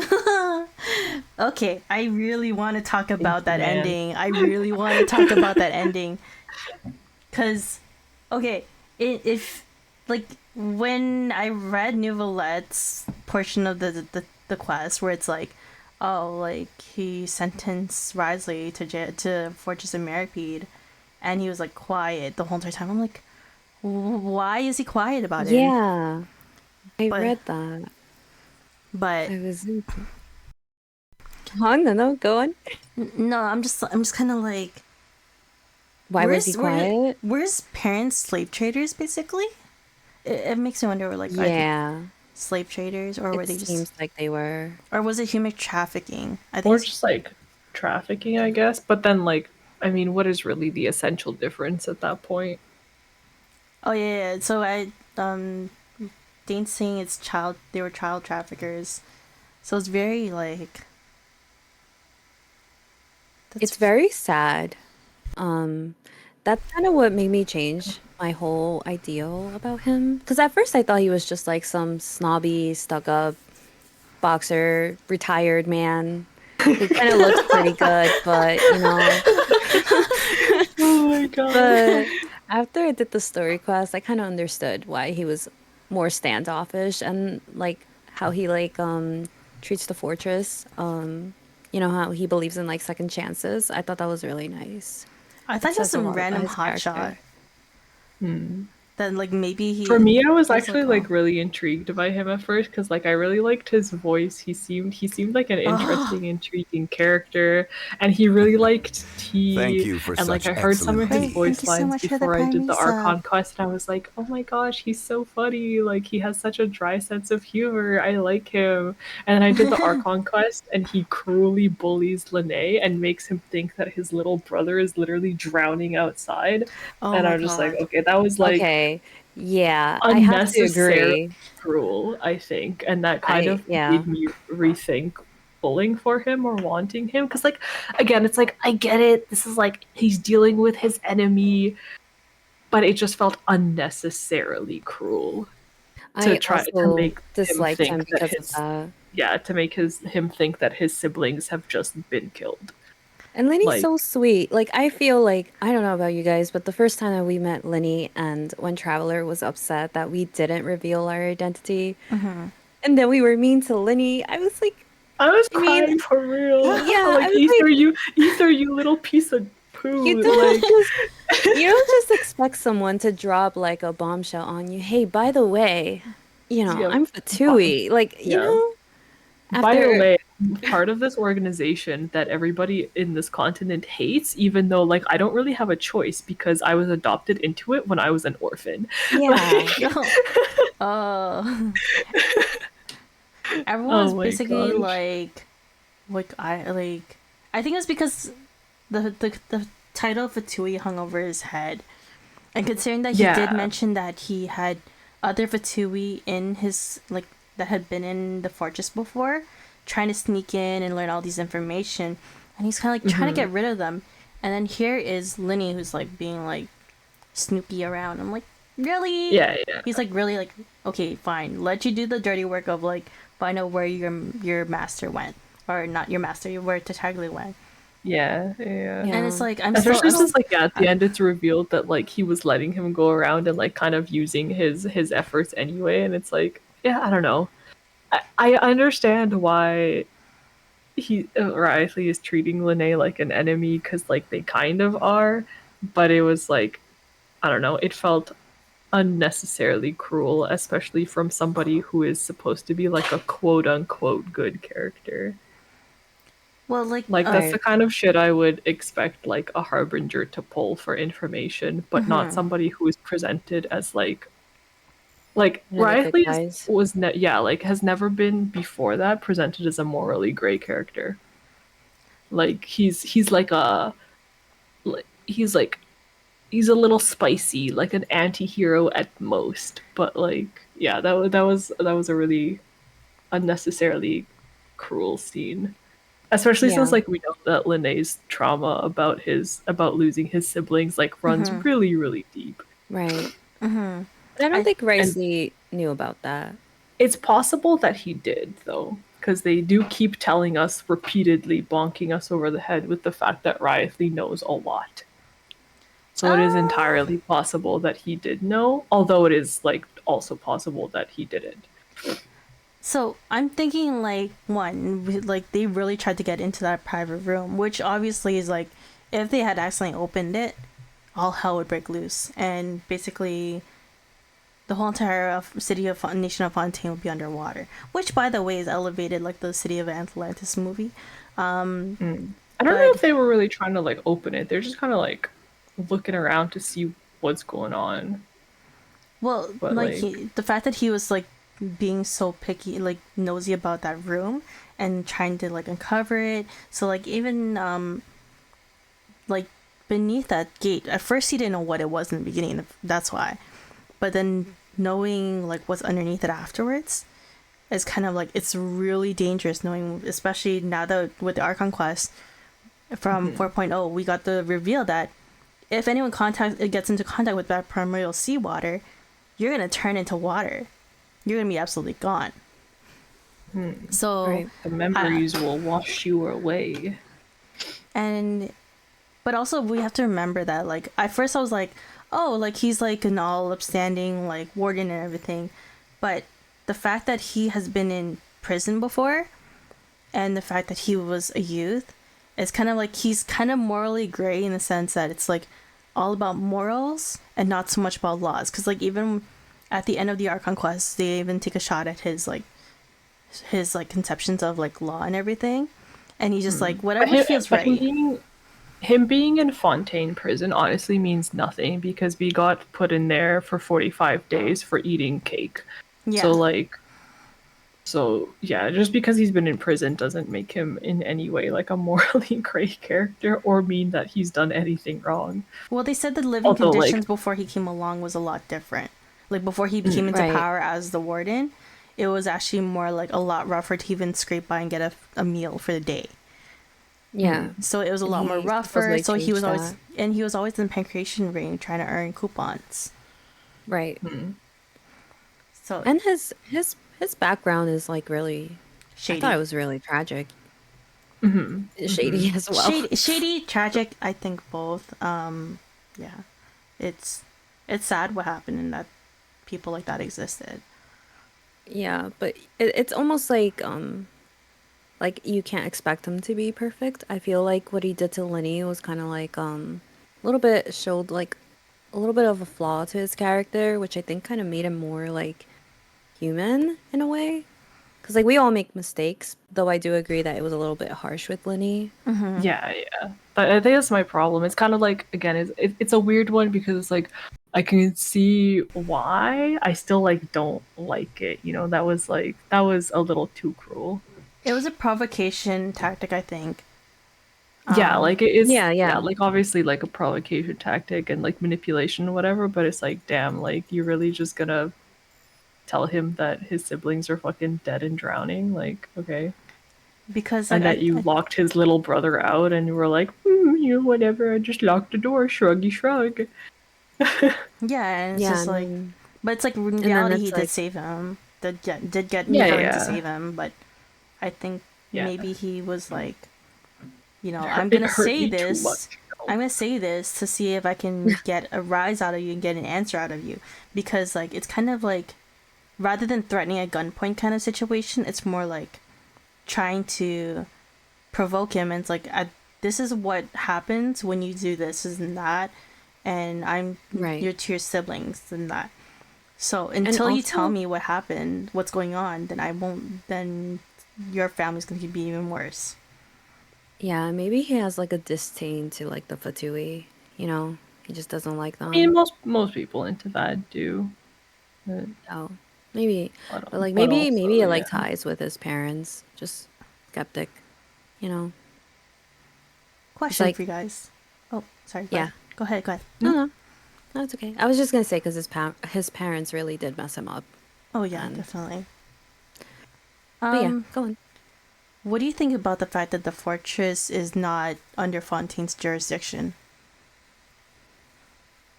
Okay, I really want to talk about that Man. ending. I really want to talk about that ending. Because, okay, if like when I read Neuvillette's portion of the quest where it's like, oh, like he sentenced Risley to to Fortress of Meripede, and he was like quiet the whole entire time. I'm like, why is he quiet about it? Yeah, I But read that. but I was. Huh? No, go on. no, I'm just kind of like, Why was he quiet? were his parents slave traders basically? It makes me wonder, like, are they Yeah, slave traders, or were it they just, seems like they were. or was it human trafficking? I think Or just like trafficking, I guess. But then, like, I mean, what is really the essential difference at that point? oh yeah, yeah. So Dane's saying it's child, they were child traffickers. So it's very like, It's that's very sad. Um, that's kind of what made me change my whole ideal about him. Because at first I thought he was just like some snobby, stuck-up boxer, retired man who kind of looks pretty good, but you know. Oh my god. But after I did the story quest, I kind of understood why he was more standoffish and like how he like treats the fortress. You know how he believes in like second chances. I thought that was really nice. I It thought he was says a some lot about random his hotshot. character. That like maybe For me, I was like, actually oh, like really intrigued by him at first because like I really liked his voice. He seemed like an oh, interesting, intriguing character, and he really liked Thank tea. you for And like such I heard some excellent of his great. Thank feedback. you voice so lines much for the before I Prime did the Resub. Archon quest, and I was like, oh my gosh, he's so funny. Like he has such a dry sense of humor. I like him. And then I did the Archon quest, and he cruelly bullies Lene and makes him think that his little brother is literally drowning outside. Oh And my I was just like, god. okay, that was like Okay. Yeah, I have to unnecessarily agree. cruel, I think, and that kind of Yeah. made me rethink pulling for him or wanting him. Because, like, again, it's like I get it. This is like he's dealing with his enemy, but it just felt unnecessarily cruel to I try to also make him disliked him think that because of his that. yeah to make him think that his siblings have just been killed. And Lenny's Like, so sweet. Like I feel like I don't know about you guys, but the first time that we met Lenny and when Traveler was upset that we didn't reveal our identity and then we were mean to Lenny, I was like, I was I mean, crying for real. yeah, I Like was like, Ether, you little piece of you poo. don't Like, just you don't just expect someone to drop like a bombshell on you. Hey, by the way, yeah, I'm Fatui. Like, yeah. By the after way, I'm part of this organization that everybody in this continent hates, even though like I don't really have a choice because I was adopted into it when I was an orphan. yeah. Like, Oh. Everyone was oh my basically gosh. I think it's because the title of Fatui hung over his head. And considering that he did Yeah. mention that he had other Fatui in his, like, that had been in the fortress before, trying to sneak in and learn all these information, and he's kind of like trying to get rid of them. And then here is Linny, who's like being like snoopy around. I'm like, really? Yeah, yeah. He's like really like, okay, fine, let you do the dirty work of like find out where your master went, or not your master, where Tatagli went. Yeah, yeah. And Yeah. it's like Especially since like yeah, at the end it's revealed that like he was letting him go around and like kind of using his efforts anyway, and it's like, yeah, I don't know. I understand why Wriothesley is treating Lene like an enemy because like they kind of are, but it was like I don't know, it felt unnecessarily cruel, especially from somebody who is supposed to be like a quote unquote good character. well, like, Like that's the Right. kind of shit I would expect like a harbinger to pull for information, but not somebody who is presented as like One of the good Riley guys. yeah, like has never been before that presented as a morally gray character. Like he's like a he's like he's a little spicy, like an anti-hero at most. But like yeah, that was a really unnecessarily cruel scene. Especially since Yeah. like we know that Linne's trauma about losing his siblings like runs really, really deep. Right. But I don't I think And Ricely knew about that. it's possible that he did though, because they do keep telling us repeatedly, bonking us over the head with the fact that Wriothesley knows a lot. So it is uh entirely possible that he did know, although it is like also possible that he didn't. So I'm thinking like like they really tried to get into that private room, which obviously is like if they had accidentally opened it, all hell would break loose, and basically the whole entire city of nation of Fontaine would be underwater. Which, by the way, is elevated like the City of Atlantis movie. I don't know if they were really trying to like open it. They're just kind of like looking around to see what's going on. Well, But, like the fact that he was like being so picky, like nosy about that room and trying to like uncover it. So like even like beneath that gate, at first he didn't know what it was in the beginning. That's why. But then knowing like what's underneath it afterwards is kind of like it's really dangerous. Knowing, especially now that with the Archon Quest from 4.0, we got the reveal that if anyone gets into contact with that primordial seawater, you're gonna turn into water. You're gonna be absolutely gone. So the memories will wash you away. But also we have to remember that like at first I was like, oh, like he's like an all upstanding like warden and everything, but the fact that he has been in prison before, and the fact that he was a youth, is kind of like he's kind of morally gray in the sense that it's like all about morals and not so much about laws. Because like even at the end of the Archon Quest, they even take a shot at his conceptions of like law and everything, and he's just like whatever feels right. Him being in Fontaine prison honestly means nothing because we got put in there for 45 days for eating cake. Yeah. So yeah, just because he's been in prison doesn't make him in any way like a morally gray character or mean that he's done anything wrong. Well, they said the living conditions before he came along was a lot different. Like before he came into power as the warden, it was actually more like a lot rougher to even scrape by and get a meal for the day. Yeah. So it was a lot more rougher. So he was always in pancreation ring trying to earn coupons. Right. So and his background is like really shady. I thought it was really tragic. Shady as well. Shady, tragic. I think both. Yeah, it's sad what happened and that people like that existed. Yeah, but it's almost like you can't expect him to be perfect. I feel like what he did to Lenny was kind of like a little bit showed like a little bit of a flaw to his character, which I think kind of made him more like human in a way. Because like we all make mistakes, though I do agree that it was a little bit harsh with Lenny. Yeah. But I think that's my problem. It's kind of like, again, it's a weird one because it's like I can see why. I still like don't like it. You know, that was a little too cruel. It was a provocation tactic, I think. Yeah, like it is. Yeah, like obviously like a provocation tactic and like manipulation or whatever. But it's like, damn, like you're really just gonna tell him that his siblings are fucking dead and drowning? Like, okay. Because and that you locked his little brother out, and you were like, you know, whatever. I just locked the door. Shruggy shrug. Yeah, and it's just like, but it's like in reality he did save him. Did get Neuvillette to save him, but I think maybe he was like, you know, I'm gonna say this. I'm gonna say this to see if I can get a rise out of you and get an answer out of you, because like it's kind of like, rather than threatening a gunpoint kind of situation, it's more like trying to provoke him. And it's like, this is what happens when you do this and that, and I'm to your siblings and that. So until you tell me what happened, what's going on, then I won't. Then your family's going to be even worse. Yeah, maybe he has like a disdain to like the Fatui. You know, he just doesn't like them. I mean, most people into that do. But, maybe, but like maybe it like ties with his parents. Just skeptic, you know. Question for you guys. Oh, sorry. Go ahead. No, it's okay. I was just gonna say because his parents really did mess him up. Oh yeah, definitely. But yeah, go on. What do you think about the fact that the fortress is not under Fontaine's jurisdiction?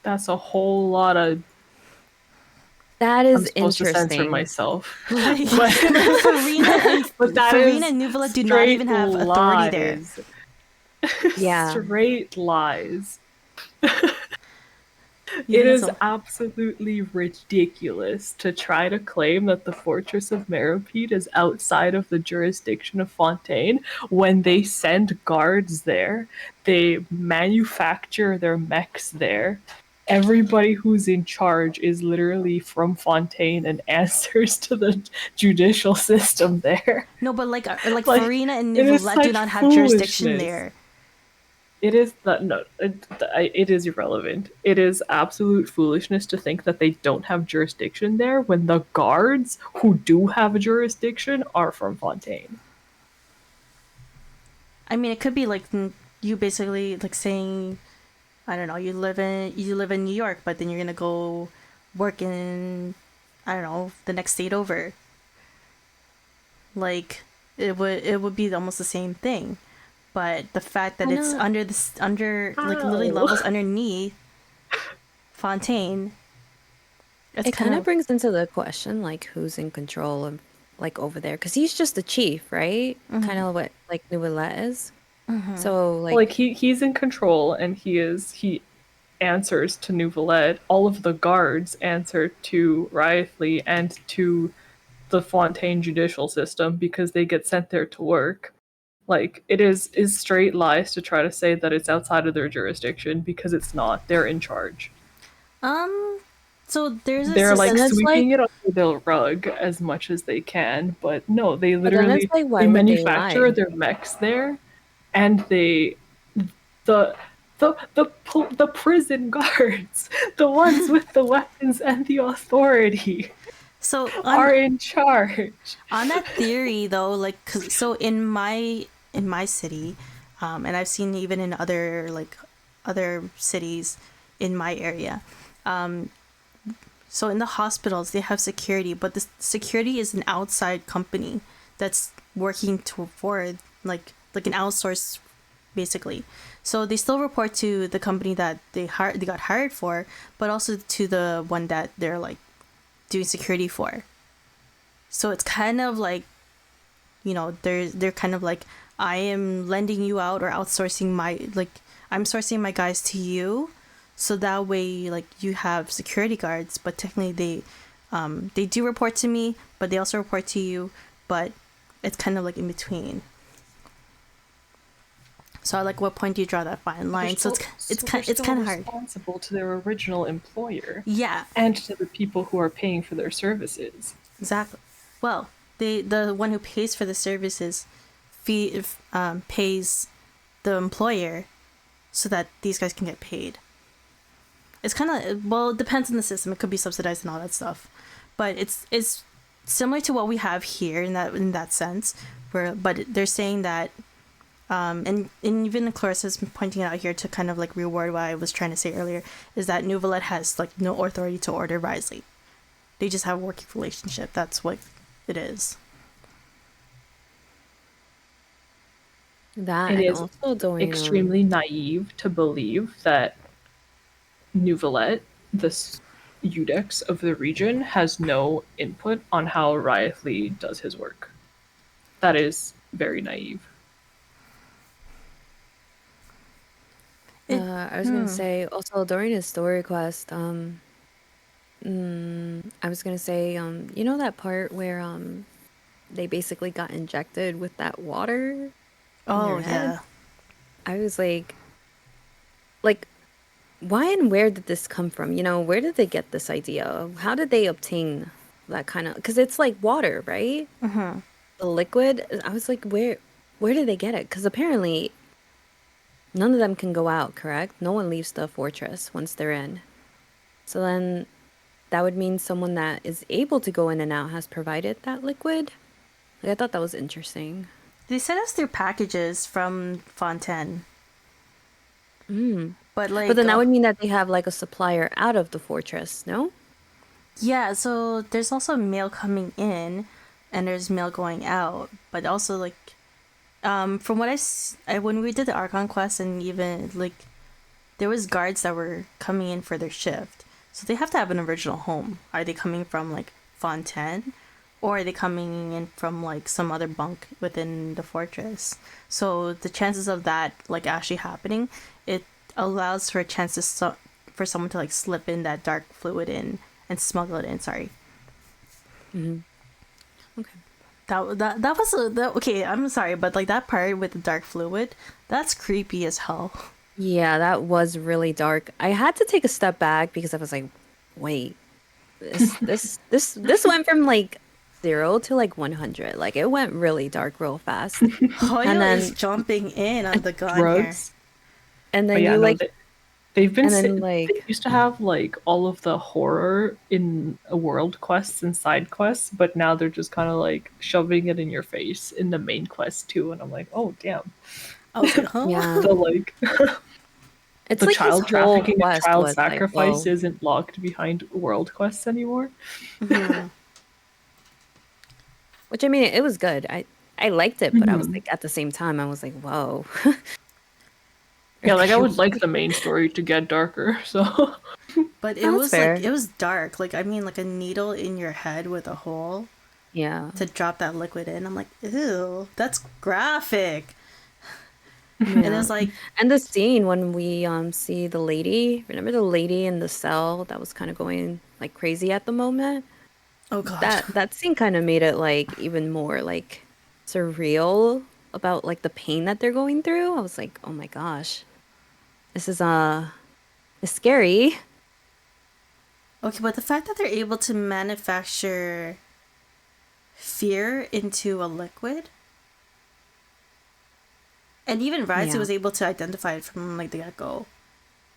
That's a whole lot of. That is I'm supposed interesting. To censor myself. Like, Furina and Neuvillette do not even have authority there. Yeah, straight lies. It Even in is some. absolutely ridiculous to try to claim that the fortress of Meropide is outside of the jurisdiction of Fontaine when they send guards there, they manufacture their mechs there. Everybody who's in charge is literally from Fontaine and answers to the judicial system there. No, but like Like, Furina and it is Neuvillette do such not have jurisdiction foolishness. there. It is that no, it is irrelevant. It is absolute foolishness to think that they don't have jurisdiction there when the guards who do have a jurisdiction are from Fontaine. I mean, it could be like you basically like saying, I don't know, you live in New York, but then you're gonna go work in, I don't know, the next state over. Like it would be almost the same thing, but the fact that I it's know. under like literally Ow. levels underneath Fontaine, it's It kind kind of of brings into the question, like, who's in control of, like, over there? Because he's just the chief, right? Kind of what, like, Neuvillette is. So, Like like, he's in control and he answers to Neuvillette. All of the guards answer to Wriothesley and to the Fontaine judicial system because they get sent there to work. Like it is straight lies to try to say that it's outside of their jurisdiction because it's not. They're in charge. um. So there's a They're but like then system. it's like, sweeping it under the rug as much as they can, but no, they but then it's literally like, they why would they manufacture lie? their mechs there, and they the the prison guards, the ones with the weapons and the authority, So are in charge. on that theory though, like so in my city, and I've seen even in other like other cities in my area. So in the hospitals they have security, but the security is an outside company that's working for like an outsource basically. So they still report to the company that they got hired for, but also to the one that they're like doing security for. So it's kind of like, you know, they're kind of like, I am lending you out or outsourcing my like I'm sourcing my guys to you, so that way like you have security guards, but technically they do report to me, but they also report to you, but it's kind of like in between. So like, what point do you draw that fine line? So it's kind of hard. Responsible to their original employer Yeah, and to the people who are paying for their services. exactly. Well, the one who pays for the services pays the employer so that these guys can get paid. It's kind of, well, it depends on the system. It could be subsidized and all that stuff, but it's similar to what we have here in that sense. Where but they're saying that, and even Clarissa's pointing it out here to kind of like reword what I was trying to say earlier, is that Neuvillette has like no authority to order Wriothesley. They just have a working relationship. That's what it is. That It and is also doing, extremely naive to believe that Neuvillette, the Eudex of the region, has no input on how Wriothesley does his work. That is very naive. I was gonna say also during his story quest, I was gonna say, you know that part where they basically got injected with that water in Oh their head? yeah. I was like, why and where did this come from? You know, where did they get this idea? How did they obtain that kind of? Because it's like water, right? The liquid. I was like, where did they get it? Because apparently none of them can go out, correct? No one leaves the fortress once they're in. So then that would mean someone that is able to go in and out has provided that liquid. Like, I thought that was interesting. They sent us their packages from Fontaine. But like, But then that would mean that they have like a supplier out of the fortress, no? yeah. So there's also mail coming in, and there's mail going out. But also like, from what when we did the Archon quest, and even like, there was guards that were coming in for their shift. So they have to have an original home. Are they coming from like Fontaine, or are they coming in from like some other bunk within the fortress? So the chances of that like actually happening, it allows for a chance to for someone to like slip in that dark fluid in and smuggle it in. Sorry. Okay. That was okay. I'm sorry, but like that part with the dark fluid, that's creepy as hell. Yeah, that was really dark. I had to take a step back because I was like, wait, this went from like 0 to like 100. Like it went really dark real fast. Hoyo is jumping in on the gun here. Drugs. And then But yeah, you no, like they've been and then, they used to have like all of the horror in world quests and side quests, but now they're just kind of like shoving it in your face in the main quest too, and I'm like, oh damn. I was like, huh? yeah. So like It's the like child his whole trafficking and quest child was like, sacrifice whoa. isn't locked behind world quests anymore. Which I mean, it was good. I liked it, but I was like, at the same time, I was like, whoa. Yeah, like I would like the main story to get darker, so But it That's was fair. like it was dark. Like I mean, like a needle in your head with a hole Yeah. to drop that liquid in. I'm like, ew, that's graphic. And it was like, And the scene when we see the lady, remember the lady in the cell that was kind of going like crazy at the moment? oh god, That scene kind of made it like even more like surreal about like the pain that they're going through. I was like, "Oh my gosh. This is it's scary." okay, but the fact that they're able to manufacture fear into a liquid, and even Rise Yeah. was able to identify it from like the get go.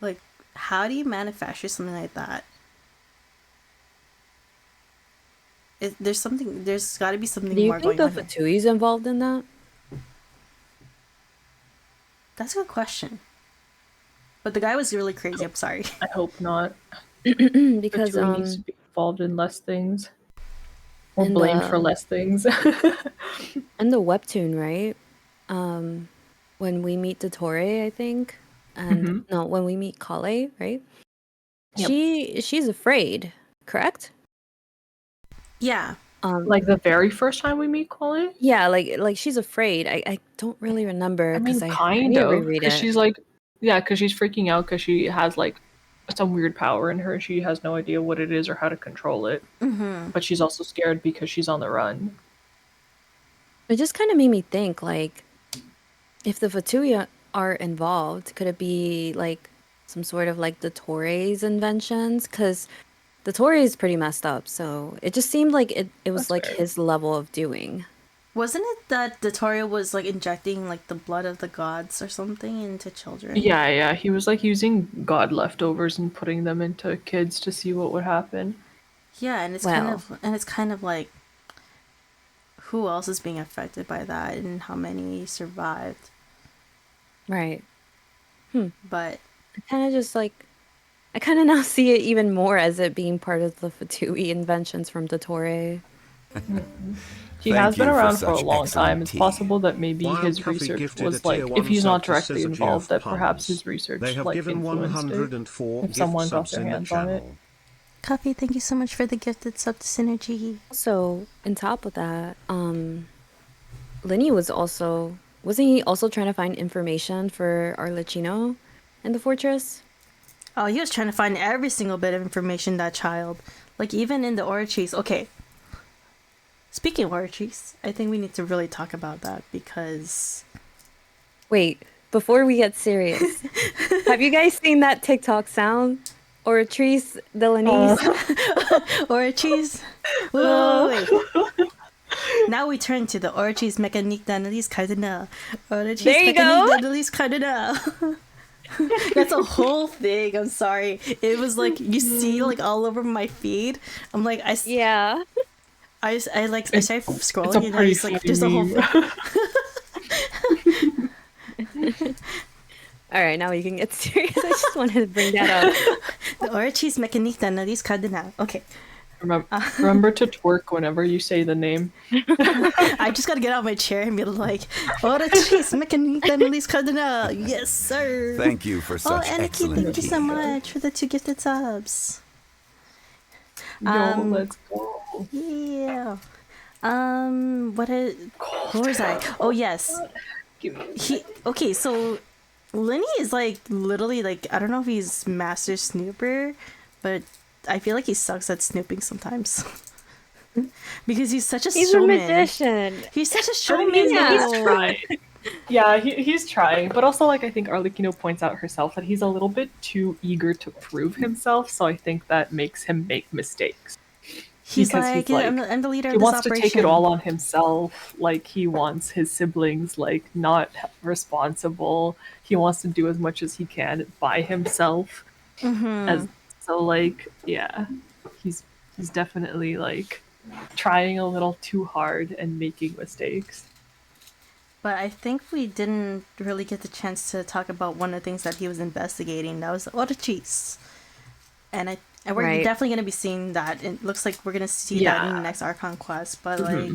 Like, how do you manufacture something like that? There's something. There's got to be something Do you more think going the on here. Fatui's involved in that? That's a good question. But the guy was really crazy. I'm sorry. I hope not. Because Tui needs to be involved in less things. Or in blamed for the less things. in the webtoon, right? When we meet Dottore, I think, and no, when we meet Kale, right? Yep. She's afraid, correct? Yeah. Like the very first time we meet Chloe? Yeah, like she's afraid. I don't really remember I because mean, I kind need to of. reread Because it. she's like, yeah, because she's freaking out because she has like some weird power in her. She has no idea what it is or how to control it. But she's also scared because she's on the run. It just kind of made me think, like, if the Fatui are involved, could it be like some sort of like the Torre's inventions? Because the Torre is pretty messed up, so it just seemed like it was That's like fair. his level of doing. Wasn't it that Dottore was like injecting like the blood of the gods or something into children? Yeah. He was like using god leftovers and putting them into kids to see what would happen. Yeah, and it's Well. kind of like who else is being affected by that and how many survived. Right. But I kind of just like, I kind of now see it even more as it being part of the Fatui inventions from Dottore. He Thank has been you for around for a such long excellent time. It's tea. possible that maybe Wild his Coffee research gifted was a tier like, one if he's not sub to directly Syzygy involved, of that perhaps puns. his research They have like given influenced it. 104 If gift someone got subs their in the hands on it. channel. Coffee, thank you so much for the gifted sub to Synergy. So, on top of that, Lenny wasn't he also trying to find information for Arlecchino in the fortress? Oh, he was trying to find every single bit of information, that child. Like even in the Orchies. Okay. Speaking of Orchies, I think we need to really talk about that because Wait, before we get serious, have you guys seen that TikTok sound? Or Trees Delaney's? Orchies. Wait. Now we turn to the Orchies Mécanique d'analyse cardinale. Orchies There you Mécanique go. d'analyse cardinale. That's a whole thing. I'm sorry. It was like you see like all over my feed. I'm like Yeah. I started It's scrolling a and I pretty just like funny there's a whole meme. All right, now we can get serious. I just wanted to bring that up. the Orchies Mécanique d'analyse cardinale. Okay. Remember to twerk whenever you say the name. I just gotta get out of my chair and be like, Orchies Mécanique d'analyse cardinale. Yes, sir. Thank you for such Aniki, excellent thank you tea. so much for the 2 gifted subs. Yo, let's go. Yeah. What was I? Oh yes. Give me Okay, so Lenny is like literally like I don't know if he's master snooper, but I feel like he sucks at snooping sometimes. Because he's such a He's showman. a magician. He's such a I showman. mean, he's though. trying. Yeah, he's trying, but also like I think Arlecchino points out herself that he's a little bit too eager to prove himself, so I think that makes him make mistakes. He's Because like, he's like, I'm the leader he of this wants operation. to take it all on himself. Like he wants his siblings like not responsible. He wants to do as much as he can by himself. As so like yeah, he's definitely like trying a little too hard and making mistakes. But I think we didn't really get the chance to talk about one of the things that he was investigating. That was Orochis. And we're Right. definitely going to be seeing that. It looks like we're going to see that in the next Archon quest. But, like,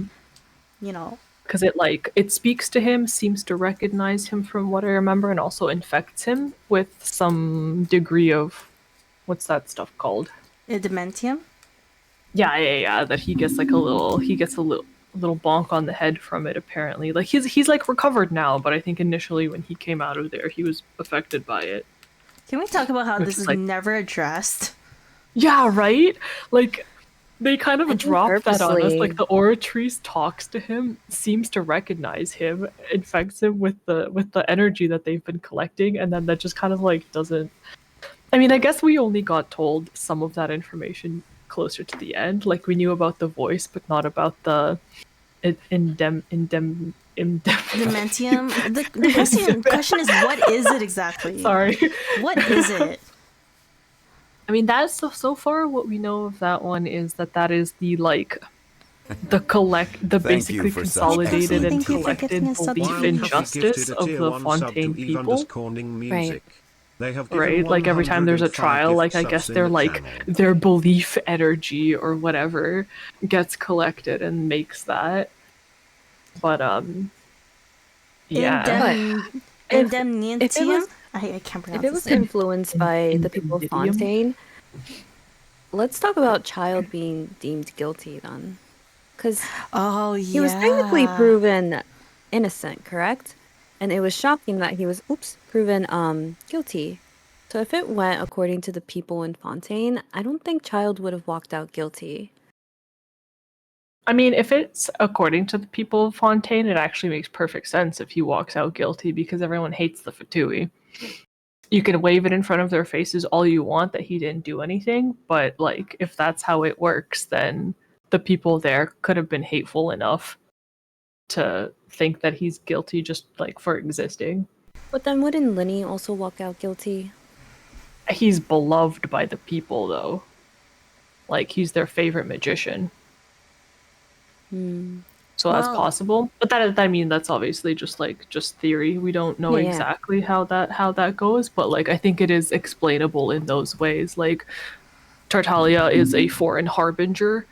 you know. Because it speaks to him, seems to recognize him from what I remember, and also infects him with some degree of, what's that stuff called? Dementium? Yeah. That he gets like a little bonk on the head from it. Apparently, like he's like recovered now, but I think initially when he came out of there, he was affected by it. Can we talk about how Which this is, is like- never addressed? Yeah, right. Like they kind of think dropped that on us. purposely. Like the Oratrice talks to him, seems to recognize him, infects him with the energy that they've been collecting, and then that just kind of like doesn't. I mean, I guess we only got told some of that information closer to the end. Like we knew about the voice, but not about the Dementium? The question is, what is it exactly? Sorry. What is it? I mean, that's so far what we know of that one is that is the like the Thank basically you for such consolidated and Thank you for collected getting us belief subtitles. in Wildcraft justice gifted a of tier the 1 sub to Fontaine Eve people. underscoring music. They have given Right, like every time there's a 105 trial, like gift I guess subs in their the like channel. their belief energy or whatever gets collected and makes that. But yeah. If Indemnitium? it was- I can't pronounce If it was this name. influenced by the people of Individuum? Fontaine, let's talk about Child being deemed guilty then. Because Oh, yeah. he was technically proven innocent, correct? And it was shocking that he was, proven guilty. So if it went according to the people in Fontaine, I don't think Child would have walked out guilty. I mean, if it's according to the people of Fontaine, it actually makes perfect sense if he walks out guilty because everyone hates the Fatui. You can wave it in front of their faces all you want that he didn't do anything, but like if that's how it works, then the people there could have been hateful enough to think that he's guilty just like for existing. But then wouldn't Linny also walk out guilty? He's beloved by the people though. Like he's their favorite magician. So that's Well- possible, but that's obviously just theory. We don't know Yeah. exactly how that goes, but like I think it is explainable in those ways. Like Tartaglia is a foreign harbinger,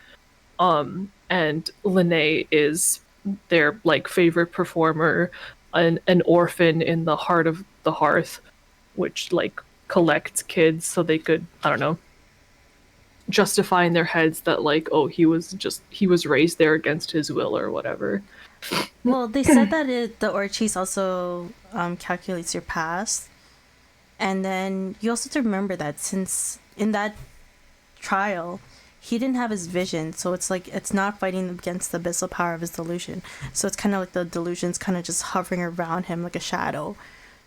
and Linné is their like favorite performer, an orphan in the heart of the hearth, which like collects kids so they could, I don't know, justify in their heads that like, oh, he was raised there against his will or whatever. Well, they said that the Orchis also calculates your past. And then you also have to remember that since in that trial, he didn't have his vision. So it's like, it's not fighting against the abyssal power of his delusion. So it's kind of like the delusion's kind of just hovering around him like a shadow.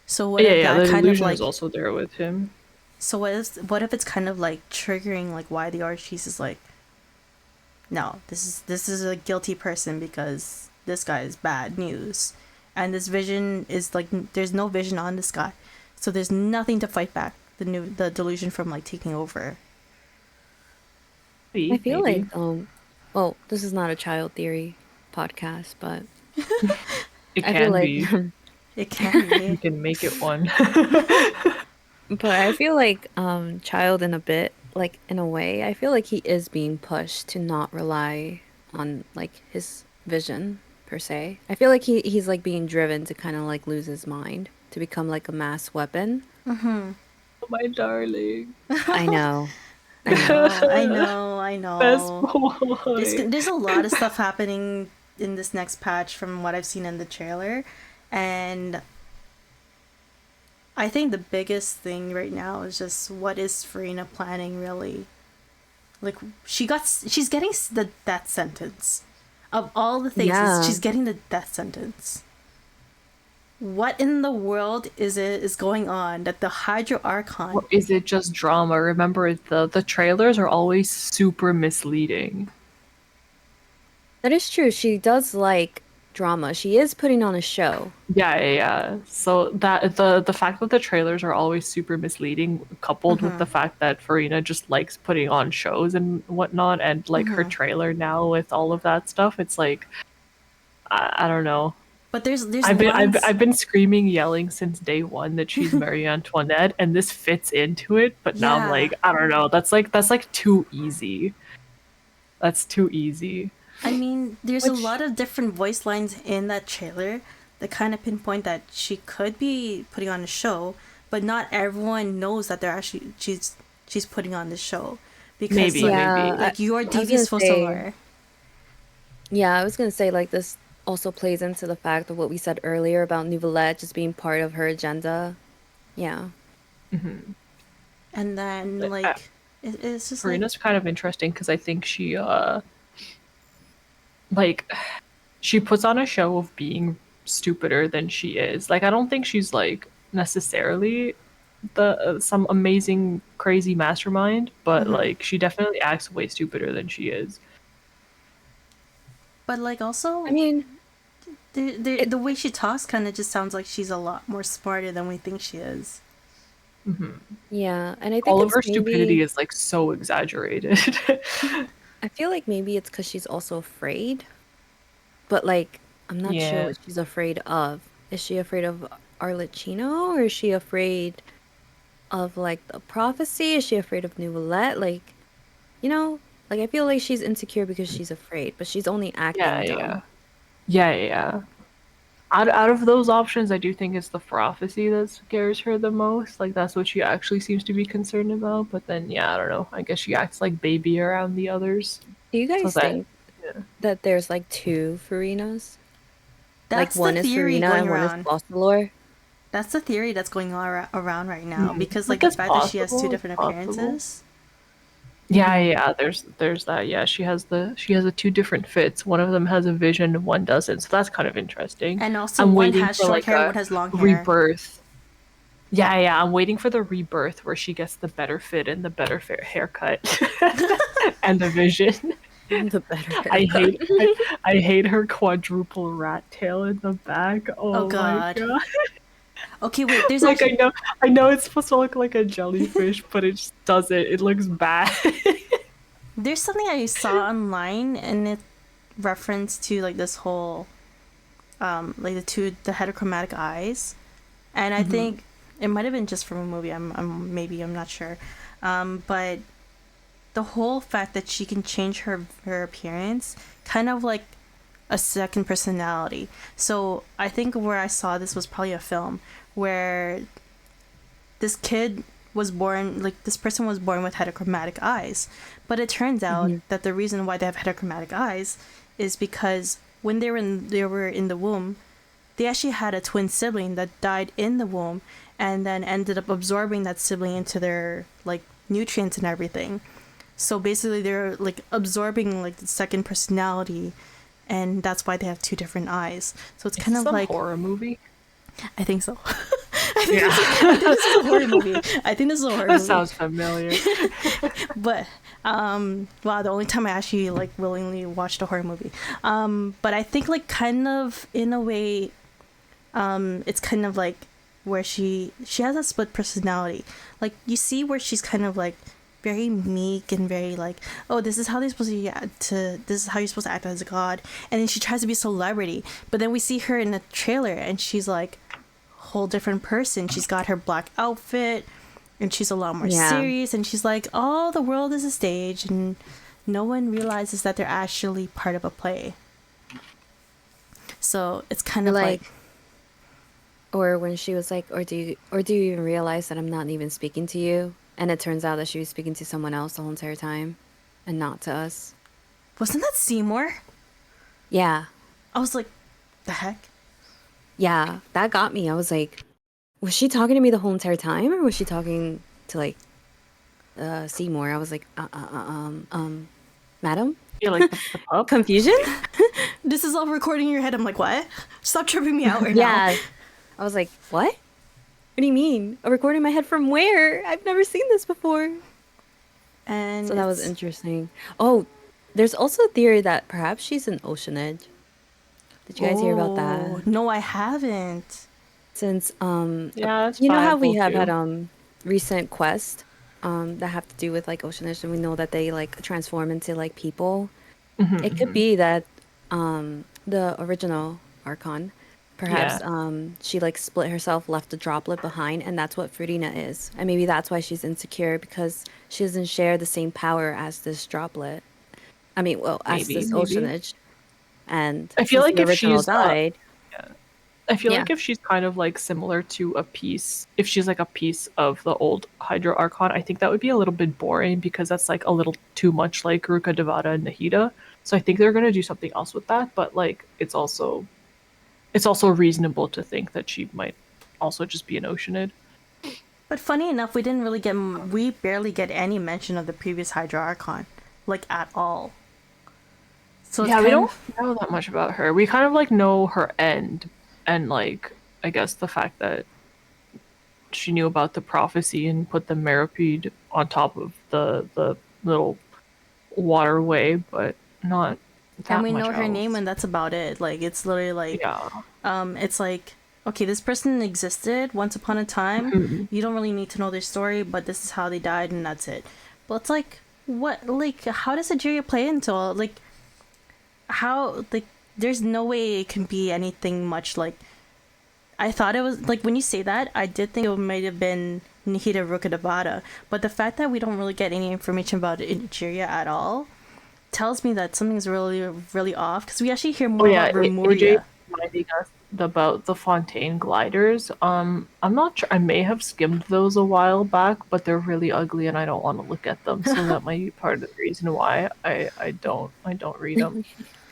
So what if that The kind of delusion like... is also there with him. So what if it's kind of like triggering like why the Archie's is like, no, this is a guilty person because this guy is bad news, and this vision is like there's no vision on this guy, so there's nothing to fight back the delusion from like taking over. I feel Maybe. like, well, this is not a child theory podcast, but It I can feel like, be. It can You be. can make it one. but I feel like, Child in a bit, like in a way, I feel like he is being pushed to not rely on like his vision per se. I feel like he's like being driven to kind of like lose his mind to become like a mass weapon. Oh, my darling. I know. I know. Best boy. There's a lot of stuff happening in this next patch from what I've seen in the trailer, and I think the biggest thing right now is just what is Furina planning really? Like she's getting the death sentence. Of all the things, Yeah. she's getting the death sentence. What in the world is going on that the Hydro Archon? Or is it just drama? Remember, the trailers are always super misleading. That is true. She does like drama. She is putting on a show. Yeah. So that the fact that the trailers are always super misleading, coupled with the fact that Farina just likes putting on shows and whatnot, and like her trailer now with all of that stuff, it's like I don't know. But there's I've been screaming, yelling since day one that she's Marie Antoinette, and this fits into it. But now I'm like, I don't know. That's like too easy. That's too easy. I mean, there's a lot of different voice lines in that trailer that kind of pinpoint that she could be putting on a show, but not everyone knows that they're actually she's putting on the show because Maybe. like your DV is supposed to lure. Yeah, I was gonna say like this also plays into the fact of what we said earlier about Neuvillette just being part of her agenda. Yeah. And then like it's just Farina's kind of interesting because I think she like she puts on a show of being stupider than she is. Like I don't think she's like necessarily the some amazing crazy mastermind, but like she definitely acts way stupider than she is. But like also, I mean, the way she talks kind of just sounds like she's a lot more smarter than we think she is. yeah, and I think All of it's her maybe, stupidity is like so exaggerated. I feel like maybe it's because she's also afraid, but like I'm not sure what she's afraid of. Is she afraid of Arlecchino, or is she afraid of like the prophecy? Is she afraid of Neuvillette? Like, you know, like I feel like she's insecure because she's afraid, but she's only acting dumb. Yeah. Out of those options, I do think it's the prophecy that scares her the most. Like that's what she actually seems to be concerned about. But then, yeah, I don't know. I guess she acts like baby around the others. Do you guys So think that there's like two Furinas? That's Like one the is theory Furina going and one is around. Flossalor? That's the theory that's going around right now because like the That's fact that she has two possible, different possible. appearances. Yeah. There's that. Yeah, she has the two different fits. One of them has a vision, and one doesn't. So that's kind of interesting. And also I'm one waiting has for short like hair, a one has long hair. rebirth. Yeah. I'm waiting for the rebirth where she gets the better fit and the better haircut and the vision. The better. I hate her quadruple rat tail in the back. Oh my God. god. Okay, wait. There's Like actually I know it's supposed to look like a jellyfish, but it just doesn't. It looks bad. there's something I saw online and it referenced to like this whole like the heterochromatic eyes, and I think it might have been just from a movie. I'm not sure, but the whole fact that she can change her appearance, kind of like a second personality. So I think where I saw this was probably a film where this kid was born, like this person was born with heterochromatic eyes, but it turns out that the reason why they have heterochromatic eyes is because when they were in the womb, they actually had a twin sibling that died in the womb and then ended up absorbing that sibling into their like nutrients and everything. So basically they're like absorbing like the second personality, and that's why they have two different eyes. So it's kind of like a horror movie. I think so. I think this is a horror movie. I think this is a horror movie. That sounds familiar. But wow, the only time I actually like willingly watched a horror movie. But I think like kind of in a way, it's kind of like where she has a split personality. Like you see where she's kind of like very meek and very like, oh, this is how they're supposed this is how you're supposed to act as a god, and then she tries to be a celebrity, but then we see her in the trailer and she's like a whole different person. She's got her black outfit and she's a lot more serious, and she's like, oh, the world is a stage and no one realizes that they're actually part of a play. So it's kind of like or when she was like, or do you even realize that I'm not even speaking to you? And it turns out that she was speaking to someone else the whole entire time and not to us. Wasn't that Seymour? Yeah. I was like, the heck? Yeah, that got me. I was like, Was she talking to me the whole entire time, or was she talking to like Seymour? I was like, madam? Yeah, like the pup. Confusion? This is all recording in your head. I'm like, what? Stop tripping me out right Yeah. now. I was like, what? What do you mean? A recording in my head from where? I've never seen this before. And So that was interesting. Oh, there's also a theory that perhaps she's an Ocean Edge. Did you guys hear about that? No, I haven't. Since Yeah, it's you know how we viable, have too. had recent quests that have to do with like Ocean Edge, and we know that they like transform into like people. It could be that the original Archon, perhaps she like split herself, left a droplet behind, and that's what Furina is. And maybe that's why she's insecure, because she doesn't share the same power as this droplet. I mean, well, as Maybe, this maybe. Ocean Edge. And I feel since like the if original she's died, I feel Yeah. like if she's kind of like similar to a piece, if she's like a piece of the old Hydro Archon, I think that would be a little bit boring because that's like a little too much like Ruka Devata and Nahida. So I think they're gonna do something else with that, but like it's also reasonable to think that she might also just be an Oceanid. But funny enough, we barely get any mention of the previous Hydra Archon, like at all. So it's Yeah, we kind don't know that much about her. We kind of like know her end, and like I guess the fact that she knew about the prophecy and put the Meripede on top of the little waterway, but not that and we much know her else. name, and that's about it. Like it's literally like, Yeah. it's like, okay, this person existed once upon a time. You don't really need to know their story, but this is how they died, and that's it. But it's like, what? Like, how does Ageria play into all? Like, how? Like, there's no way it can be anything much like. I thought it was like when you say that, I did think it might have been Nihida Rukadabata, but the fact that we don't really get any information about Ageria at all tells me that something's really, really off. Because we actually hear more about AJ Remuria. reminding us about the Fontaine gliders. I'm not sure. I may have skimmed those a while back, but they're really ugly, and I don't want to look at them. So that might be part of the reason why I don't read them.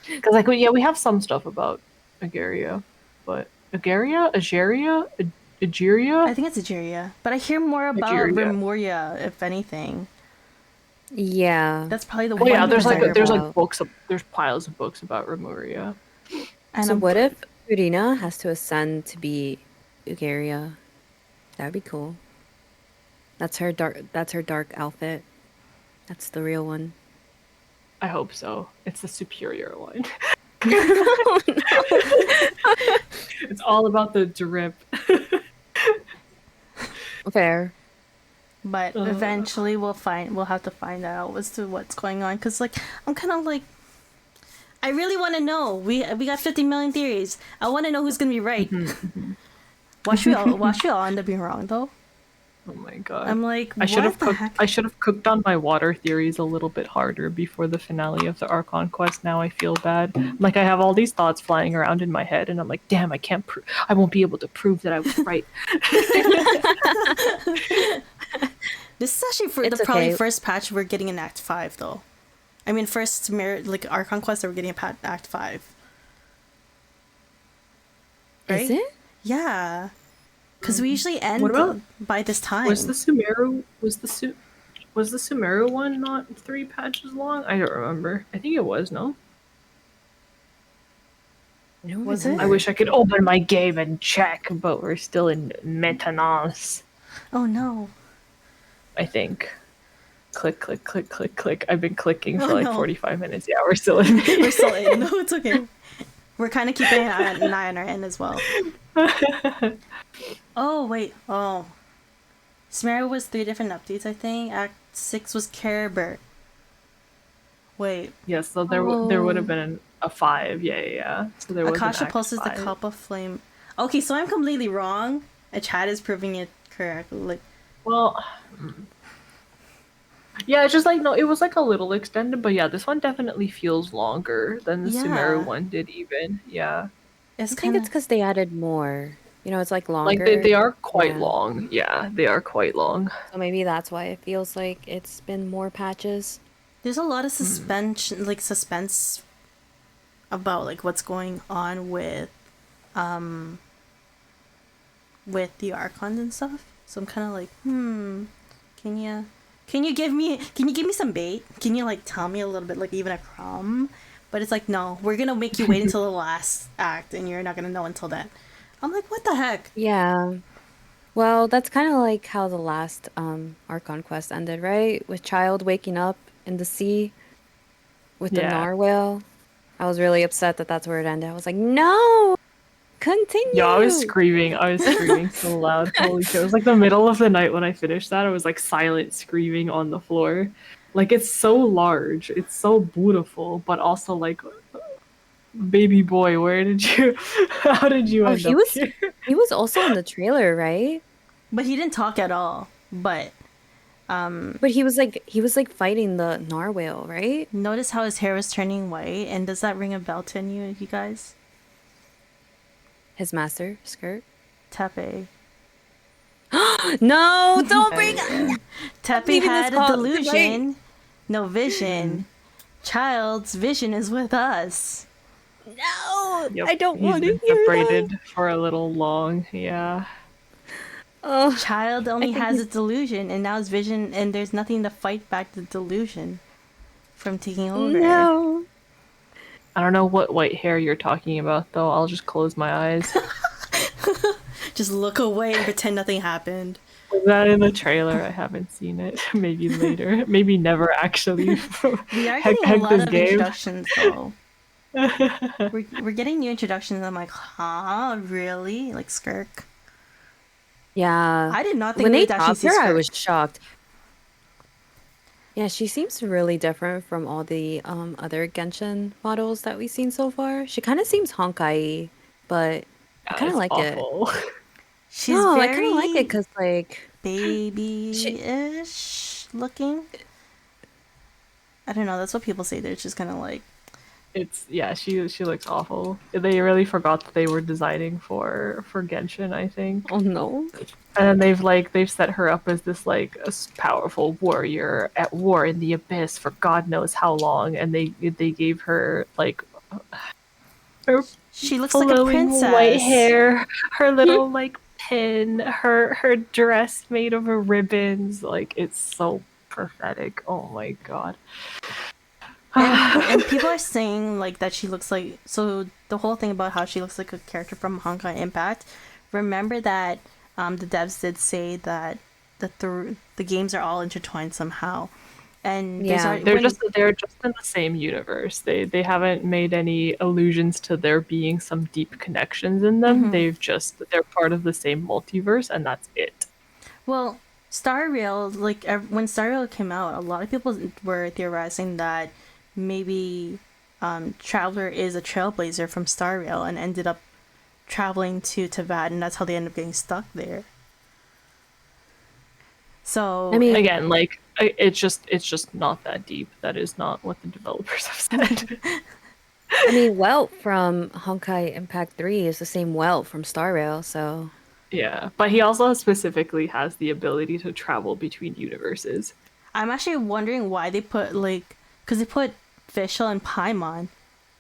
Because like we have some stuff about Ageria, but Ageria, Ageria. I think it's Ageria, but I hear more about Ageria. Remuria, if anything. yeah. That's probably the Oh one. yeah, there's thing I hear there's about. like books. There's piles of books about Remuria. And So what if Furina has to ascend to be Ugaria? That'd be cool. That's her dark outfit. That's the real one. I hope so. It's the superior one. It's all about the drip. Fair. But eventually we'll have to find out as to what's going on, because like I'm kind of like, I really want to know. We got 50 million theories. I want to know who's gonna be right. Watch we all end up being wrong though. Oh my god. I'm like, I should have what the heck? I should have cooked on my water theories a little bit harder before the finale of the Archon quest. Now I feel bad. Like I have all these thoughts flying around in my head, and I'm like, damn, I won't be able to prove that I was right. This is actually It's probably okay. first patch we're getting in Act 5 though. I mean, first like Archon quest that we're getting in Act 5. Right? Is it? Yeah. Because we usually end What about- by this time. Was the Sumeru one not 3 patches long? I don't remember. I think it was, no? No, Was it? I wish I could open my game and check, but we're still in maintenance, Oh no. I think. Click, click, click, click, click. I've been clicking for Oh, like no. 45 minutes. Yeah, we're still in. We're still in. No, it's okay. We're kind of keeping an eye on our end as well. Oh, wait. Oh. Sumeru was 3 different updates, I think. Act 6 was Kerber. Wait. Yes, so there would have been a 5. Yeah. So there was an Akasha Act pulses the 5. cup of flame. Okay, so I'm completely wrong. A chat is proving it correct. Like, Well, yeah, it's just like, no, it was like a little extended, but yeah, this one definitely feels longer than the Yeah. Sumeru one did even. Yeah. it's I think kind it's of. because they added more. You know, it's like longer. Like they are quite Yeah. long. Yeah, they are quite long. So maybe that's why it feels like it's been more patches. There's a lot of suspense about like what's going on with with the archons and stuff. So I'm kind of like, can you give me some bait? Can you like tell me a little bit, like even a crumb? But it's like, no, we're gonna make you wait until the last act, and you're not gonna know until then. I'm like, what the heck? Yeah. Well, that's kind of like how the last Archon quest ended, right? With Child waking up in the sea with the Yeah. narwhal. I was really upset that that's where it ended. I was like, no, continue. Yeah, I was screaming so loud. Holy shit. It was like the middle of the night when I finished that. I was like silent screaming on the floor. Like, it's so large. It's so beautiful, but also like, baby boy, where did you, how did you end up here? He was also in the trailer, right? But he didn't talk at all. But But he was like fighting the narwhal, right? notice how his hair was turning white, and does that ring a bell to you guys? His master skirt. Tepe. No, don't bring Tepe had a delusion. No vision. Child's vision is with us. No, Yep, I don't he's want to been hear separated for a little long. Yeah. Oh, Child only think has a he's- delusion, and now his vision, and there's nothing to fight back the delusion from taking over. no. I don't know what white hair you're talking about, though. I'll just close my eyes. Just look away and pretend nothing happened. Was that in the trailer? I haven't seen it. Maybe later. Maybe never, actually. We are Heck- getting a heck lot this of game. introductions, though. we're getting new introductions. I'm like, huh, really? Like Skirk. Yeah. I did not think When they we'd actually dropped see her, I Skirk. was shocked. Yeah, she seems really different from all the other Genshin models that we've seen so far. She kind of seems Honkai, but I kind of It's like it. awful. She's No, I very kind of like it because like baby-ish looking. I don't know. That's what people say. They're just kind of like, It's yeah, she looks awful. They really forgot that they were designing for Genshin, I think. oh no. And then they've set her up as this like powerful warrior at war in the abyss for God knows how long, and they gave her like her she looks like a flowing princess. white hair, her little like pin, her dress made of ribbons. Like, it's so pathetic. Oh my God. And people are saying like that she looks like, so the whole thing about how she looks like a character from Honkai Impact. Remember that the devs did say that the games are all intertwined somehow, and Yeah. They're just in the same universe. They haven't made any allusions to there being some deep connections in them. They're part of the same multiverse, and that's it. Well, Star Rail, like when Star Rail came out, a lot of people were theorizing that maybe Traveler is a trailblazer from Star Rail and ended up traveling to Teyvat, and that's how they end up getting stuck there. So I mean, Again, like it's just not that deep. That is not what the developers have said. Welt from Honkai Impact 3 is the same Welt from Star Rail, so Yeah, but he also specifically has the ability to travel between universes. I'm actually wondering why they put because they put Fischl and Paimon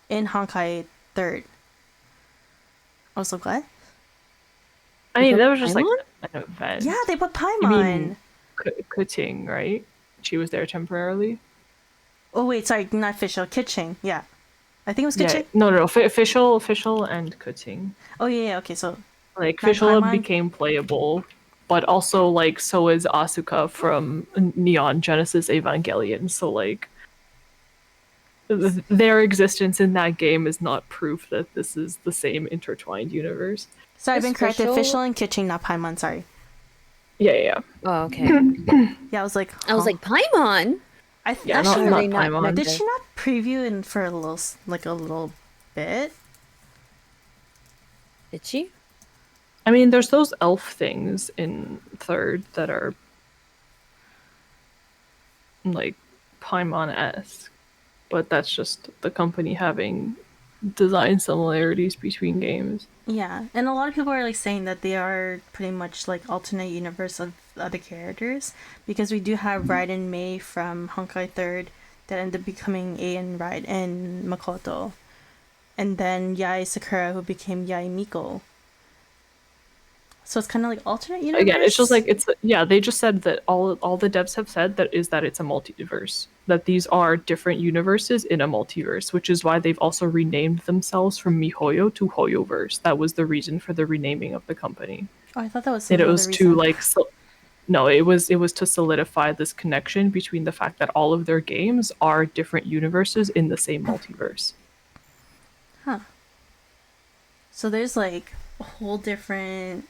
in Honkai 3rd. I was like, what? I mean, put that was just like Paimon? an event. Yeah, they put You Paimon. mean Kuting, right? She was there temporarily. Oh wait, sorry, not Fischl, Kitching. Yeah, I think it was Yeah, Kitching. no, official and Kuting. Oh yeah, okay, so Like, Not Fischl Paimon? became playable, but also like so is Asuka from Neon Genesis Evangelion. So like, their existence in that game is not proof that this is the same intertwined universe. sorry, I've Is been corrected. Fischl- Fischl and Kitching, not Paimon. Sorry. Yeah. oh okay. Yeah, I was like, I was huh? like, Paimon? Yeah, actually, not they not Paimon. mentioned? did she not preview in for a little bit? Did she? I mean, there's those elf things in 3rd that are like Paimon-esque, but that's just the company having design similarities between games. Yeah, and a lot of people are like saying that they are pretty much like alternate universe of other characters, because we do have Raiden Mei from Honkai 3rd that ended up becoming Aen Raiden and Makoto, and then Yai Sakura who became Yai Miko. So it's kind of like alternate universe. Again, it's just like they just said that all the devs have said that it's a multiverse. That these are different universes in a multiverse, which is why they've also renamed themselves from MiHoYo to HoYoverse. That was the reason for the renaming of the company. Oh, I thought that was And some it was other to reason. no, it was to solidify this connection between the fact that all of their games are different universes in the same multiverse. Huh. So there's like a whole different.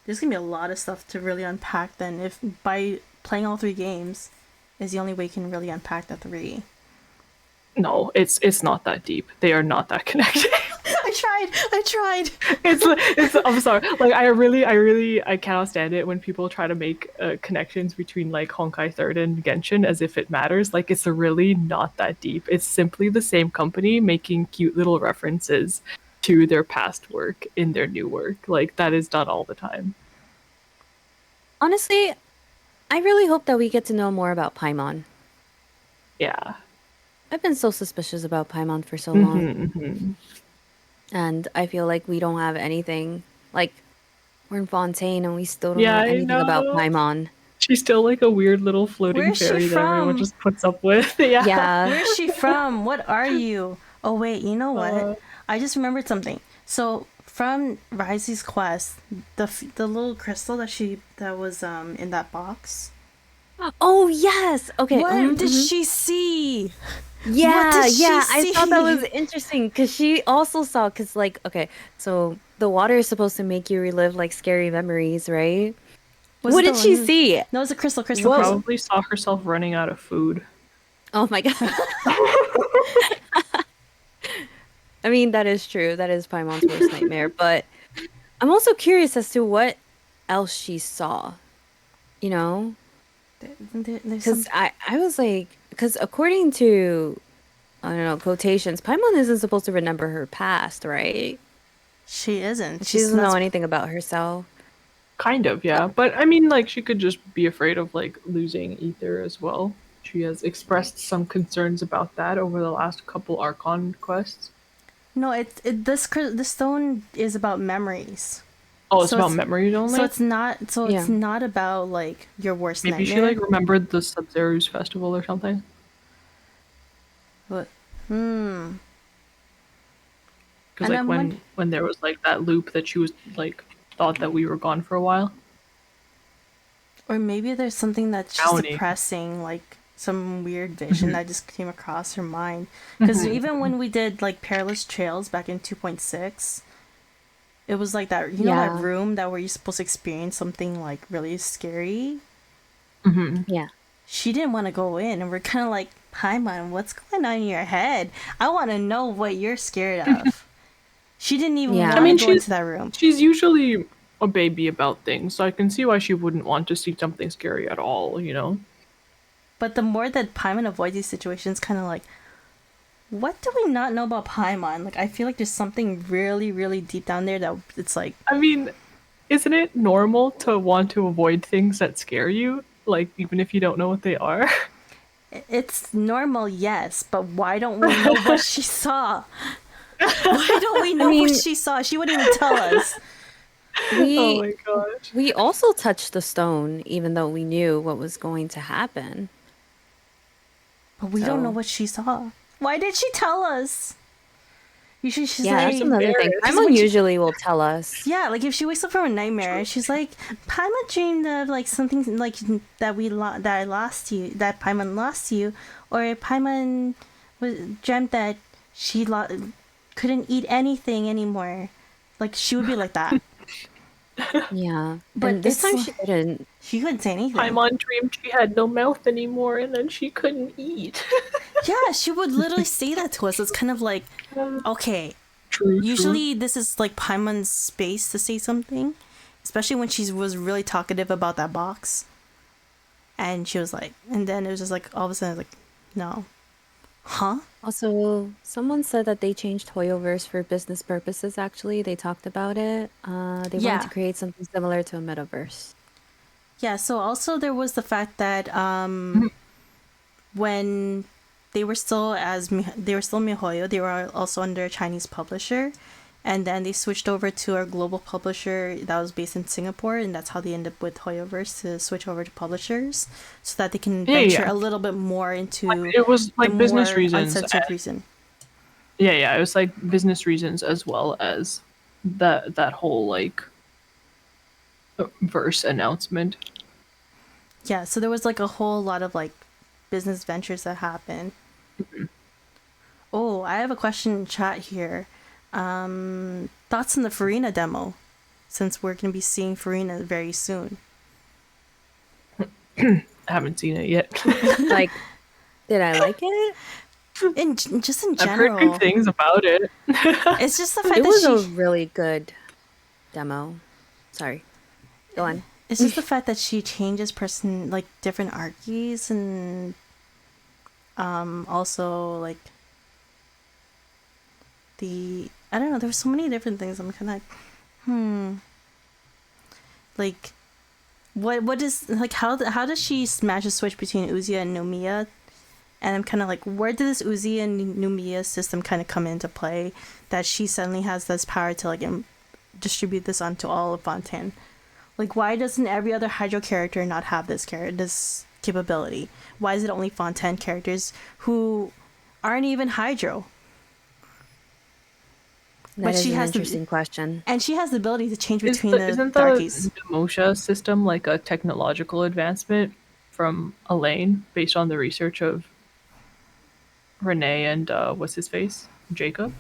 There's gonna be a lot of stuff to really unpack then, if by playing all 3 games is the only way you can really unpack the 3. No, it's not that deep. They are not that connected. I tried. It's I'm sorry. Like I cannot stand it when people try to make connections between like Honkai Third and Genshin as if it matters. Like it's really not that deep. It's simply the same company making cute little references to their past work in their new work. Like that is done all the time. Honestly, I really hope that we get to know more about Paimon. Yeah. I've been so suspicious about Paimon for so long. Mm-hmm. And I feel like we don't have anything. Like, we're in Fontaine and we still don't know anything about Paimon. She's still like a weird little floating fairy that everyone just puts up with. Yeah. Where's she from? What are you? Oh wait, you know what? I just remembered something. So from Risey's quest, the little crystal that was in that box. Oh yes. Okay. What did she see? Yeah, I thought that was interesting because she also saw, because like, okay, so the water is supposed to make you relive like scary memories, right? What did she see? No, it was a crystal. She probably saw herself running out of food. Oh my god. I mean, that is true. That is Paimon's worst nightmare, but I'm also curious as to what else she saw, you know? Because I was like, because according to, I don't know, quotations, Paimon isn't supposed to remember her past, right? She isn't. She doesn't know anything about herself. Kind of, yeah. But I mean, like, she could just be afraid of, like, losing Ether as well. She has expressed some concerns about that over the last couple Archon quests. No, the stone is about memories. Oh, it's about memories only? So it's not. So it's not about like your worst nightmare. Maybe she like remembered the Sub-Zero's festival or something. What? Because like when there was like that loop that she was like thought that we were gone for a while. Or maybe there's something that's just suppressing, like some weird vision that just came across her mind. Because even when we did like Perilous Trails back in 2.6. It was like that, you know, that room that where you're supposed to experience something like really scary. Yeah. She didn't want to go in, and we're kind of like, Paimon, what's going on in your head? I want to know what you're scared of. She didn't even want to go into that room. She's usually a baby about things, so I can see why she wouldn't want to see something scary at all, you know? But the more that Paimon avoids these situations, kind of like, what do we not know about Paimon? Like, I feel like there's something really, really deep down there that it's like... I mean, isn't it normal to want to avoid things that scare you? Like, even if you don't know what they are? It's normal, yes, but why don't we know what she saw? Why don't we know what she saw? She wouldn't even tell us. Oh my gosh. We also touched the stone, even though we knew what was going to happen. But we don't know what she saw. Why did she tell us? Usually she's like... that's another thing. Paimon usually will tell us. Yeah, like if she wakes up from a nightmare, she's like, Paimon dreamed of like something like that I lost you, that Paimon lost you, or Paimon dreamt that she couldn't eat anything anymore. Like she would be like that. Yeah, but this time she didn't. She couldn't say anything. Paimon dreamed she had no mouth anymore, and then she couldn't eat. Yeah, she would literally say that to us. It's kind of like, okay, usually this is like Paimon's space to say something, especially when she was really talkative about that box. And she was like, and then it was just like, all of a sudden, like, no. Huh? Also, someone said that they changed HoYoverse for business purposes, actually. They talked about it. They wanted to create something similar to a metaverse. Yeah, so also there was the fact that when they were still MiHoYo, they were also under a Chinese publisher, and then they switched over to our global publisher that was based in Singapore, and that's how they ended up with Hoyoverse to switch over to publishers so that they can venture a little bit more into it was like business reasons, uncensored reason. Yeah, it was like business reasons as well as that whole like verse announcement. Yeah, so there was like a whole lot of like business ventures that happened. Mm-hmm. Oh, I have a question in chat here. Thoughts on the Furina demo, since we're going to be seeing Furina very soon. I haven't seen it yet. Like, did I like it? Just in general. I've heard good things about it. It's just the fact It that was a really good demo. Sorry. Go on. It's just the fact that she changes like different archies, and also like I don't know, there's so many different things. I'm kind of like what is like how does she smash a switch between Uziah and Nomiya? And I'm kind of like, where did this Uziah and Nomiya system kind of come into play that she suddenly has this power to like distribute this onto all of Fontaine? Like, why doesn't every other Hydro character not have this capability? Why is it only Fontaine characters who aren't even Hydro? That is an interesting question. And she has the ability to change between isn't the archies. The Mosha system like a technological advancement from Elaine based on the research of Renee and what's his face? Jacob?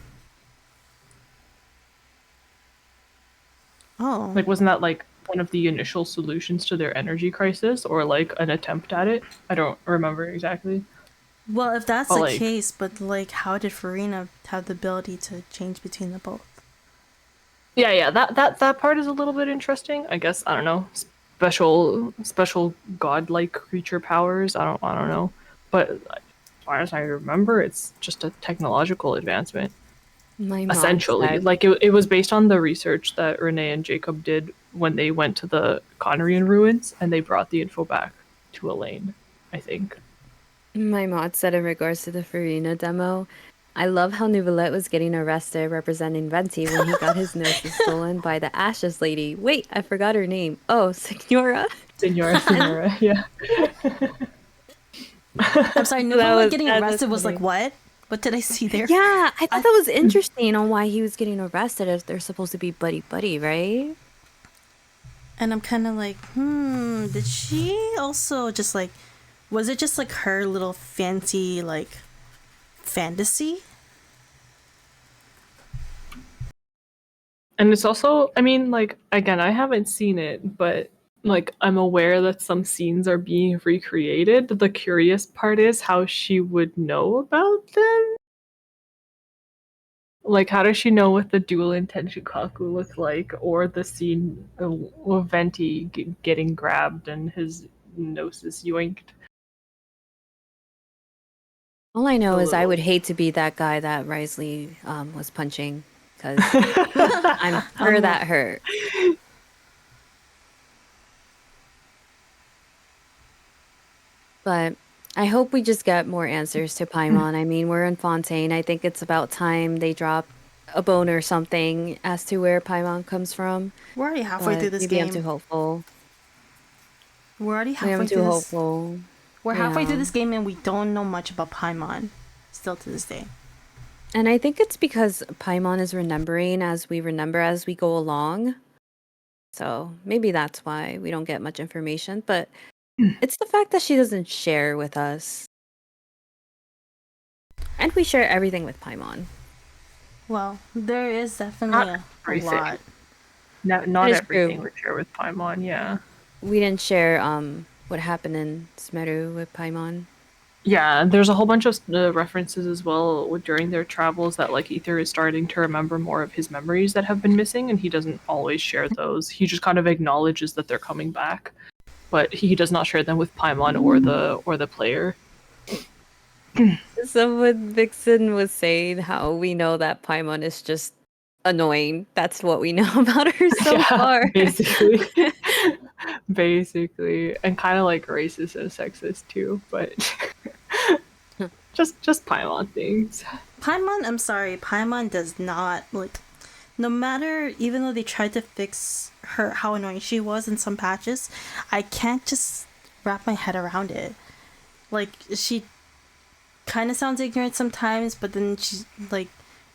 Oh. Like, wasn't that like one of the initial solutions to their energy crisis, or like an attempt at it? I don't remember exactly. Well, if that's the case, but like, how did Furina have the ability to change between the both? Yeah, that part is a little bit interesting. I guess, I don't know, special godlike creature powers. I don't know, but as far as I remember, it's just a technological advancement. Essentially, like it was based on the research that Renee and Jacob did when they went to the Conrian ruins, and they brought the info back to Elaine, I think. My mod said in regards to the Furina demo, I love how Neuvillette was getting arrested representing Venti when he got his noses stolen by the Ashes lady. Wait, I forgot her name. Oh, Signora? Signora, yeah. I'm sorry, Neuvillette getting arrested was like, what? What did I see there? Yeah, I thought that was interesting on why he was getting arrested, if they're supposed to be buddy-buddy, right? And I'm kind of like, did she also just like, was it just like her little fancy like fantasy? And it's also, I mean, like, again, I haven't seen it, but like, I'm aware that some scenes are being recreated. The curious part is how she would know about them. Like, how does she know what the dual intention Kaku looked like, or the scene of Venti getting grabbed and his noses yoinked? All I know is I would hate to be that guy that Wriothesley was punching, because I'm sure that hurt. But I hope we just get more answers to Paimon. I mean, we're in Fontaine. I think it's about time they drop a bone or something as to where Paimon comes from. We're already halfway through this game. I'm too hopeful. We're already halfway through this. Hopeful. We're halfway through this game and we don't know much about Paimon still to this day. And I think it's because Paimon is remembering as we go along. So maybe that's why we don't get much information. But it's the fact that she doesn't share with us. And we share everything with Paimon. Well, there is definitely a lot. Not everything we share with Paimon, yeah. We didn't share what happened in Smeru with Paimon. Yeah, there's a whole bunch of references as well during their travels that like Ether is starting to remember more of his memories that have been missing, and he doesn't always share those. He just kind of acknowledges that they're coming back, but he does not share them with Paimon or the player. Someone, Vixen, was saying how we know that Paimon is just annoying. That's what we know about her so far. Basically, and kind of like racist and sexist too, but just Paimon things. Paimon, I'm sorry, Paimon does not like. no matter, even though they tried to fix her, how annoying she was in some patches, I can't just wrap my head around it. Like, she kind of sounds ignorant sometimes, but then she's like,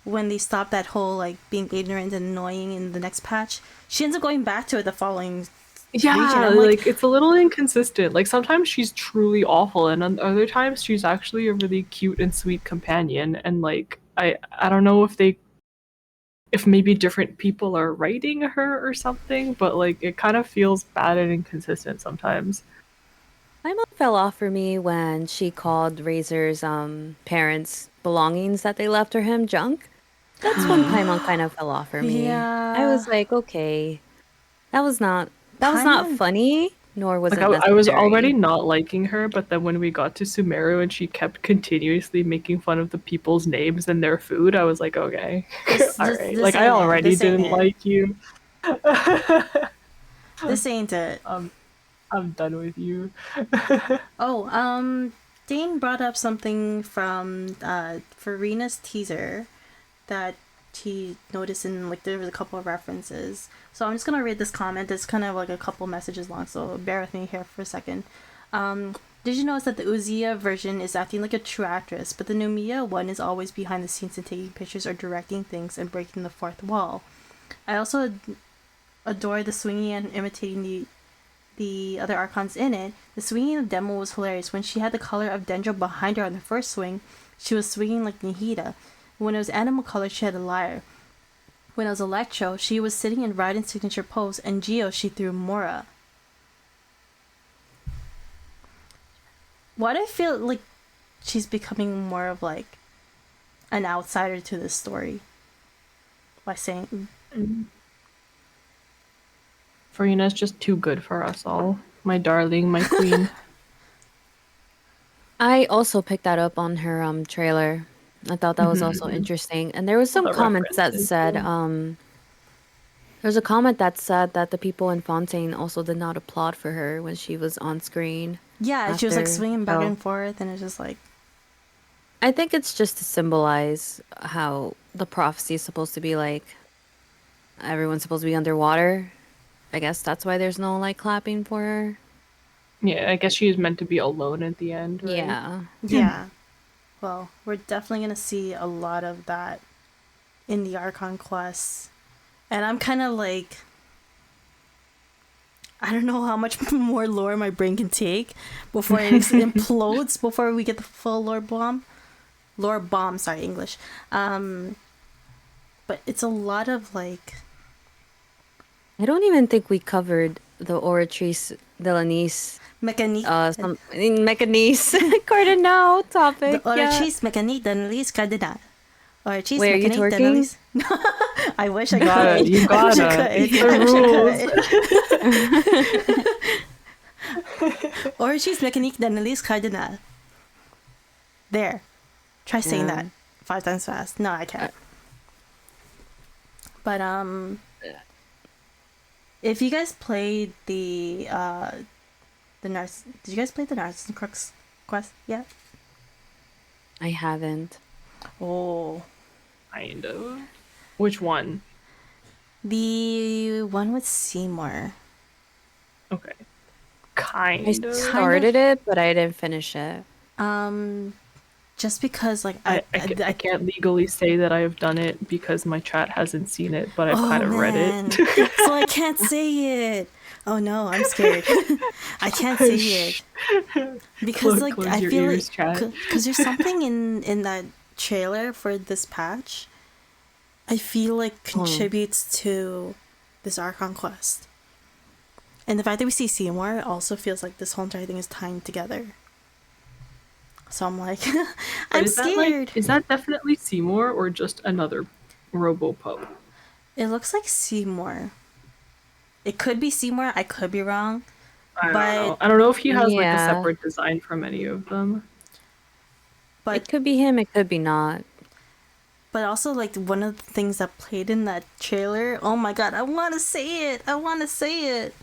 when they stop that whole like being ignorant and annoying in the next patch, she ends up going back to it the following Yeah, region. I'm like it's a little inconsistent. Like sometimes she's truly awful, and on other times she's actually a really cute and sweet companion. And like I don't know if maybe different people are writing her or something, but like it kind of feels bad and inconsistent sometimes. Paimon fell off for me when she called Razor's parents' belongings that they left for him junk. That's when Paimon kind of fell off for me. I was like, okay, that was not Paimon- funny, nor was Like it I was necessary. already not liking her, but then when we got to Sumeru and she kept continuously making fun of the people's names and their food, I was like, okay, all right. this Like I ain't it. already This ain't didn't it. like you. This ain't it. I'm done with you. Oh, Dane brought up something from Furina's teaser that he noticed in, like, there was a couple of references. So I'm just gonna read this comment. It's kind of like a couple messages long, so bear with me here for a second. Did you notice that the Uziya version is acting like a true actress, but the Nomiya one is always behind the scenes and taking pictures or directing things and breaking the fourth wall? I also adore the swinging and imitating the other Archons in it. The swinging in the demo was hilarious. When she had the color of Dendro behind her on the first swing, she was swinging like Nihida. When it was animal color, she had a lyre. When it was Electro, she was sitting in Raiden's signature pose, and Geo, she threw Mora. Why do I feel like she's becoming more of like an outsider to this story? By saying... Furina's just too good for us all. My darling, my queen. I also picked that up on her trailer. I thought that was also interesting. And there was some The comments that references, said yeah. there's a comment that said that the people in Fontaine also did not applaud for her when she was on screen. Yeah, she was like after- swinging back so- and forth, and it's just like... I think it's just to symbolize how the prophecy is supposed to be like everyone's supposed to be underwater. I guess that's why there's no like clapping for her. Yeah, I guess she's meant to be alone at the end, right? Yeah. Yeah. Well, we're definitely going to see a lot of that in the Archon quests. And I'm kind of like... I don't know how much more lore my brain can take before it implodes, before we get the full lore bomb. Lore bomb, sorry, English. But it's a lot of like... I don't even think we covered the Oratrice Delanis Mécanique. Mécanique Cardinal topic. The Yeah. Oratrice Mécanique d'Analyse Cardinal. Oratrice Wait, are you Mécanique twerking? d'Analyse... I wish I could. You I wish I gotta. could. It's I wish I the could. Oratrice Mécanique d'Analyse Cardinal. There. Try saying that 5 times fast. No, I can't. But if you guys played the did you guys play the Narcissus Crux quest yet? I haven't. Oh, Kind of. Which one? the one with Seymour. Okay. I Kind of. started it, but I didn't finish it. Just because like I can't legally say that I have done it because my chat hasn't seen it, but I've kind of read it. So I can't say it. Oh no, I'm scared. I can't say it because like Close I your feel ears, like chat. because there's something in that trailer for this patch. I feel like contributes to this Archon quest, and the fact that we see Seymour also feels like this whole entire thing is tying together. So I'm like, I'm scared. Is that definitely Seymour or just another Robopup? It looks like Seymour. It could be Seymour. I could be wrong. I don't know. I don't know if he has like a Yeah. separate design from any of them. But It could be him, it could be not. But also, like, one of the things that played in that trailer, oh my god, I want to say it! I want to say it!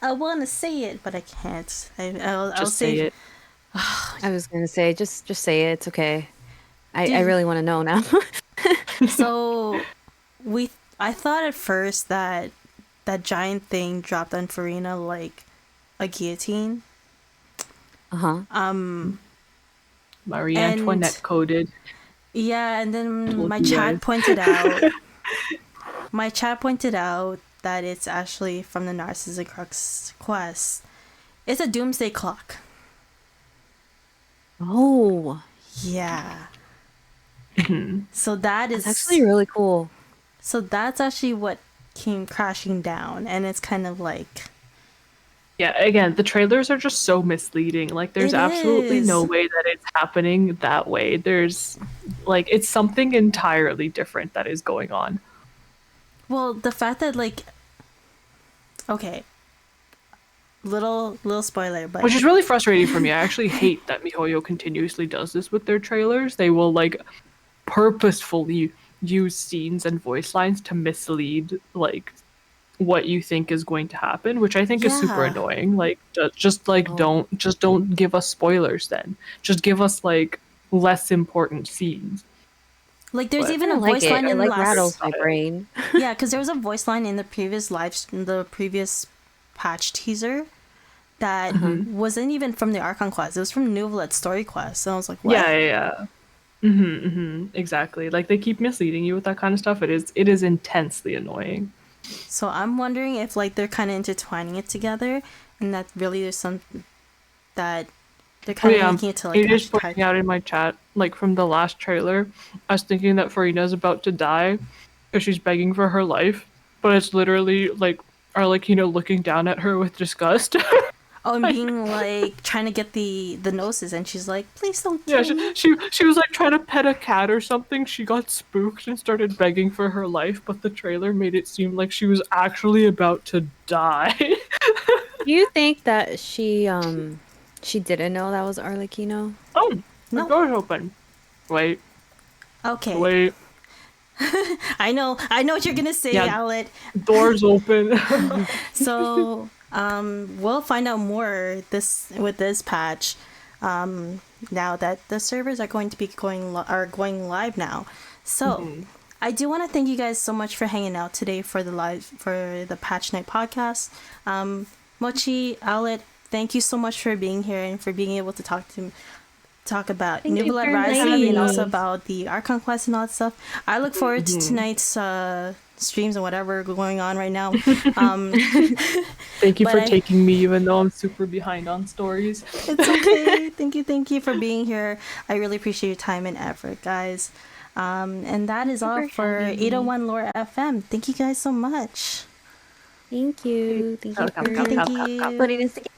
I want to say it, but I can't. I'll Just say it. I was gonna say, just say it. It's okay. I Dude. really want to know now. So I thought at first that that giant thing dropped on Furina like a guillotine. Marie And Antoinette coded. yeah, and then Told my you chat guys. pointed out that it's actually from the Narcissistic Crux quest. It's a doomsday clock. Oh, Yeah. So that is it's actually really cool. so that's actually what came crashing down, and it's kind of like Yeah, again, the trailers are just so misleading. Like, there's it absolutely no is. way that it's happening that way. There's, like, it's something entirely different that is going on. Well, the fact that like okay, little spoiler, but Which is really frustrating for me. I actually hate that MiHoYo continuously does this with their trailers. They will, like, purposefully use scenes and voice lines to mislead, like, what you think is going to happen, which I think is super yeah. annoying. Like, don't give us spoilers then. Just give us, like, less important scenes. Like there's But even I a like voice it. line It in the like last rattles my brain. yeah, because there was a voice line in the previous patch teaser that wasn't even from the Archon quest. It was from Neuvillette story quest. And I was like, what? Yeah. Exactly. Like, they keep misleading you with that kind of stuff. It is intensely annoying. So I'm wondering if like they're kind of intertwining it together, and that really there's some that they're kind of making it to like It is actually pointing out in my chat, like, from the last trailer, I was thinking that Farina's about to die because she's begging for her life, but it's literally like Arlecchino looking down at her with disgust. oh, and being like trying to get the gnosis, and she's like, please don't Yeah, kill me. she was like trying to pet a cat or something. She got spooked and started begging for her life, but the trailer made it seem like she was actually about to die. Do you think that she didn't know that was Arlecchino? Oh, the No. door's open. Wait. Okay. I know what you're gonna say, Yeah. Owlet. Door's open. So we'll find out more with this patch. Now that the servers are going to be going live now. So I do want to thank you guys so much for hanging out today for the Patch Night podcast. Mochi, Owlet, thank you so much for being here and for being able to talk about Thank you Neuvillette for Wriothesley inviting and me. also about the Archon quest and all that stuff. I look forward to tonight's streams and whatever going on right now. Thank you for taking me, even though I'm super behind on stories. It's okay. Thank you for being here. I really appreciate your time and effort, guys. And that is all for 801 Lore FM. Thank you guys so much. Thank you. Thank you for Thank you. putting this together.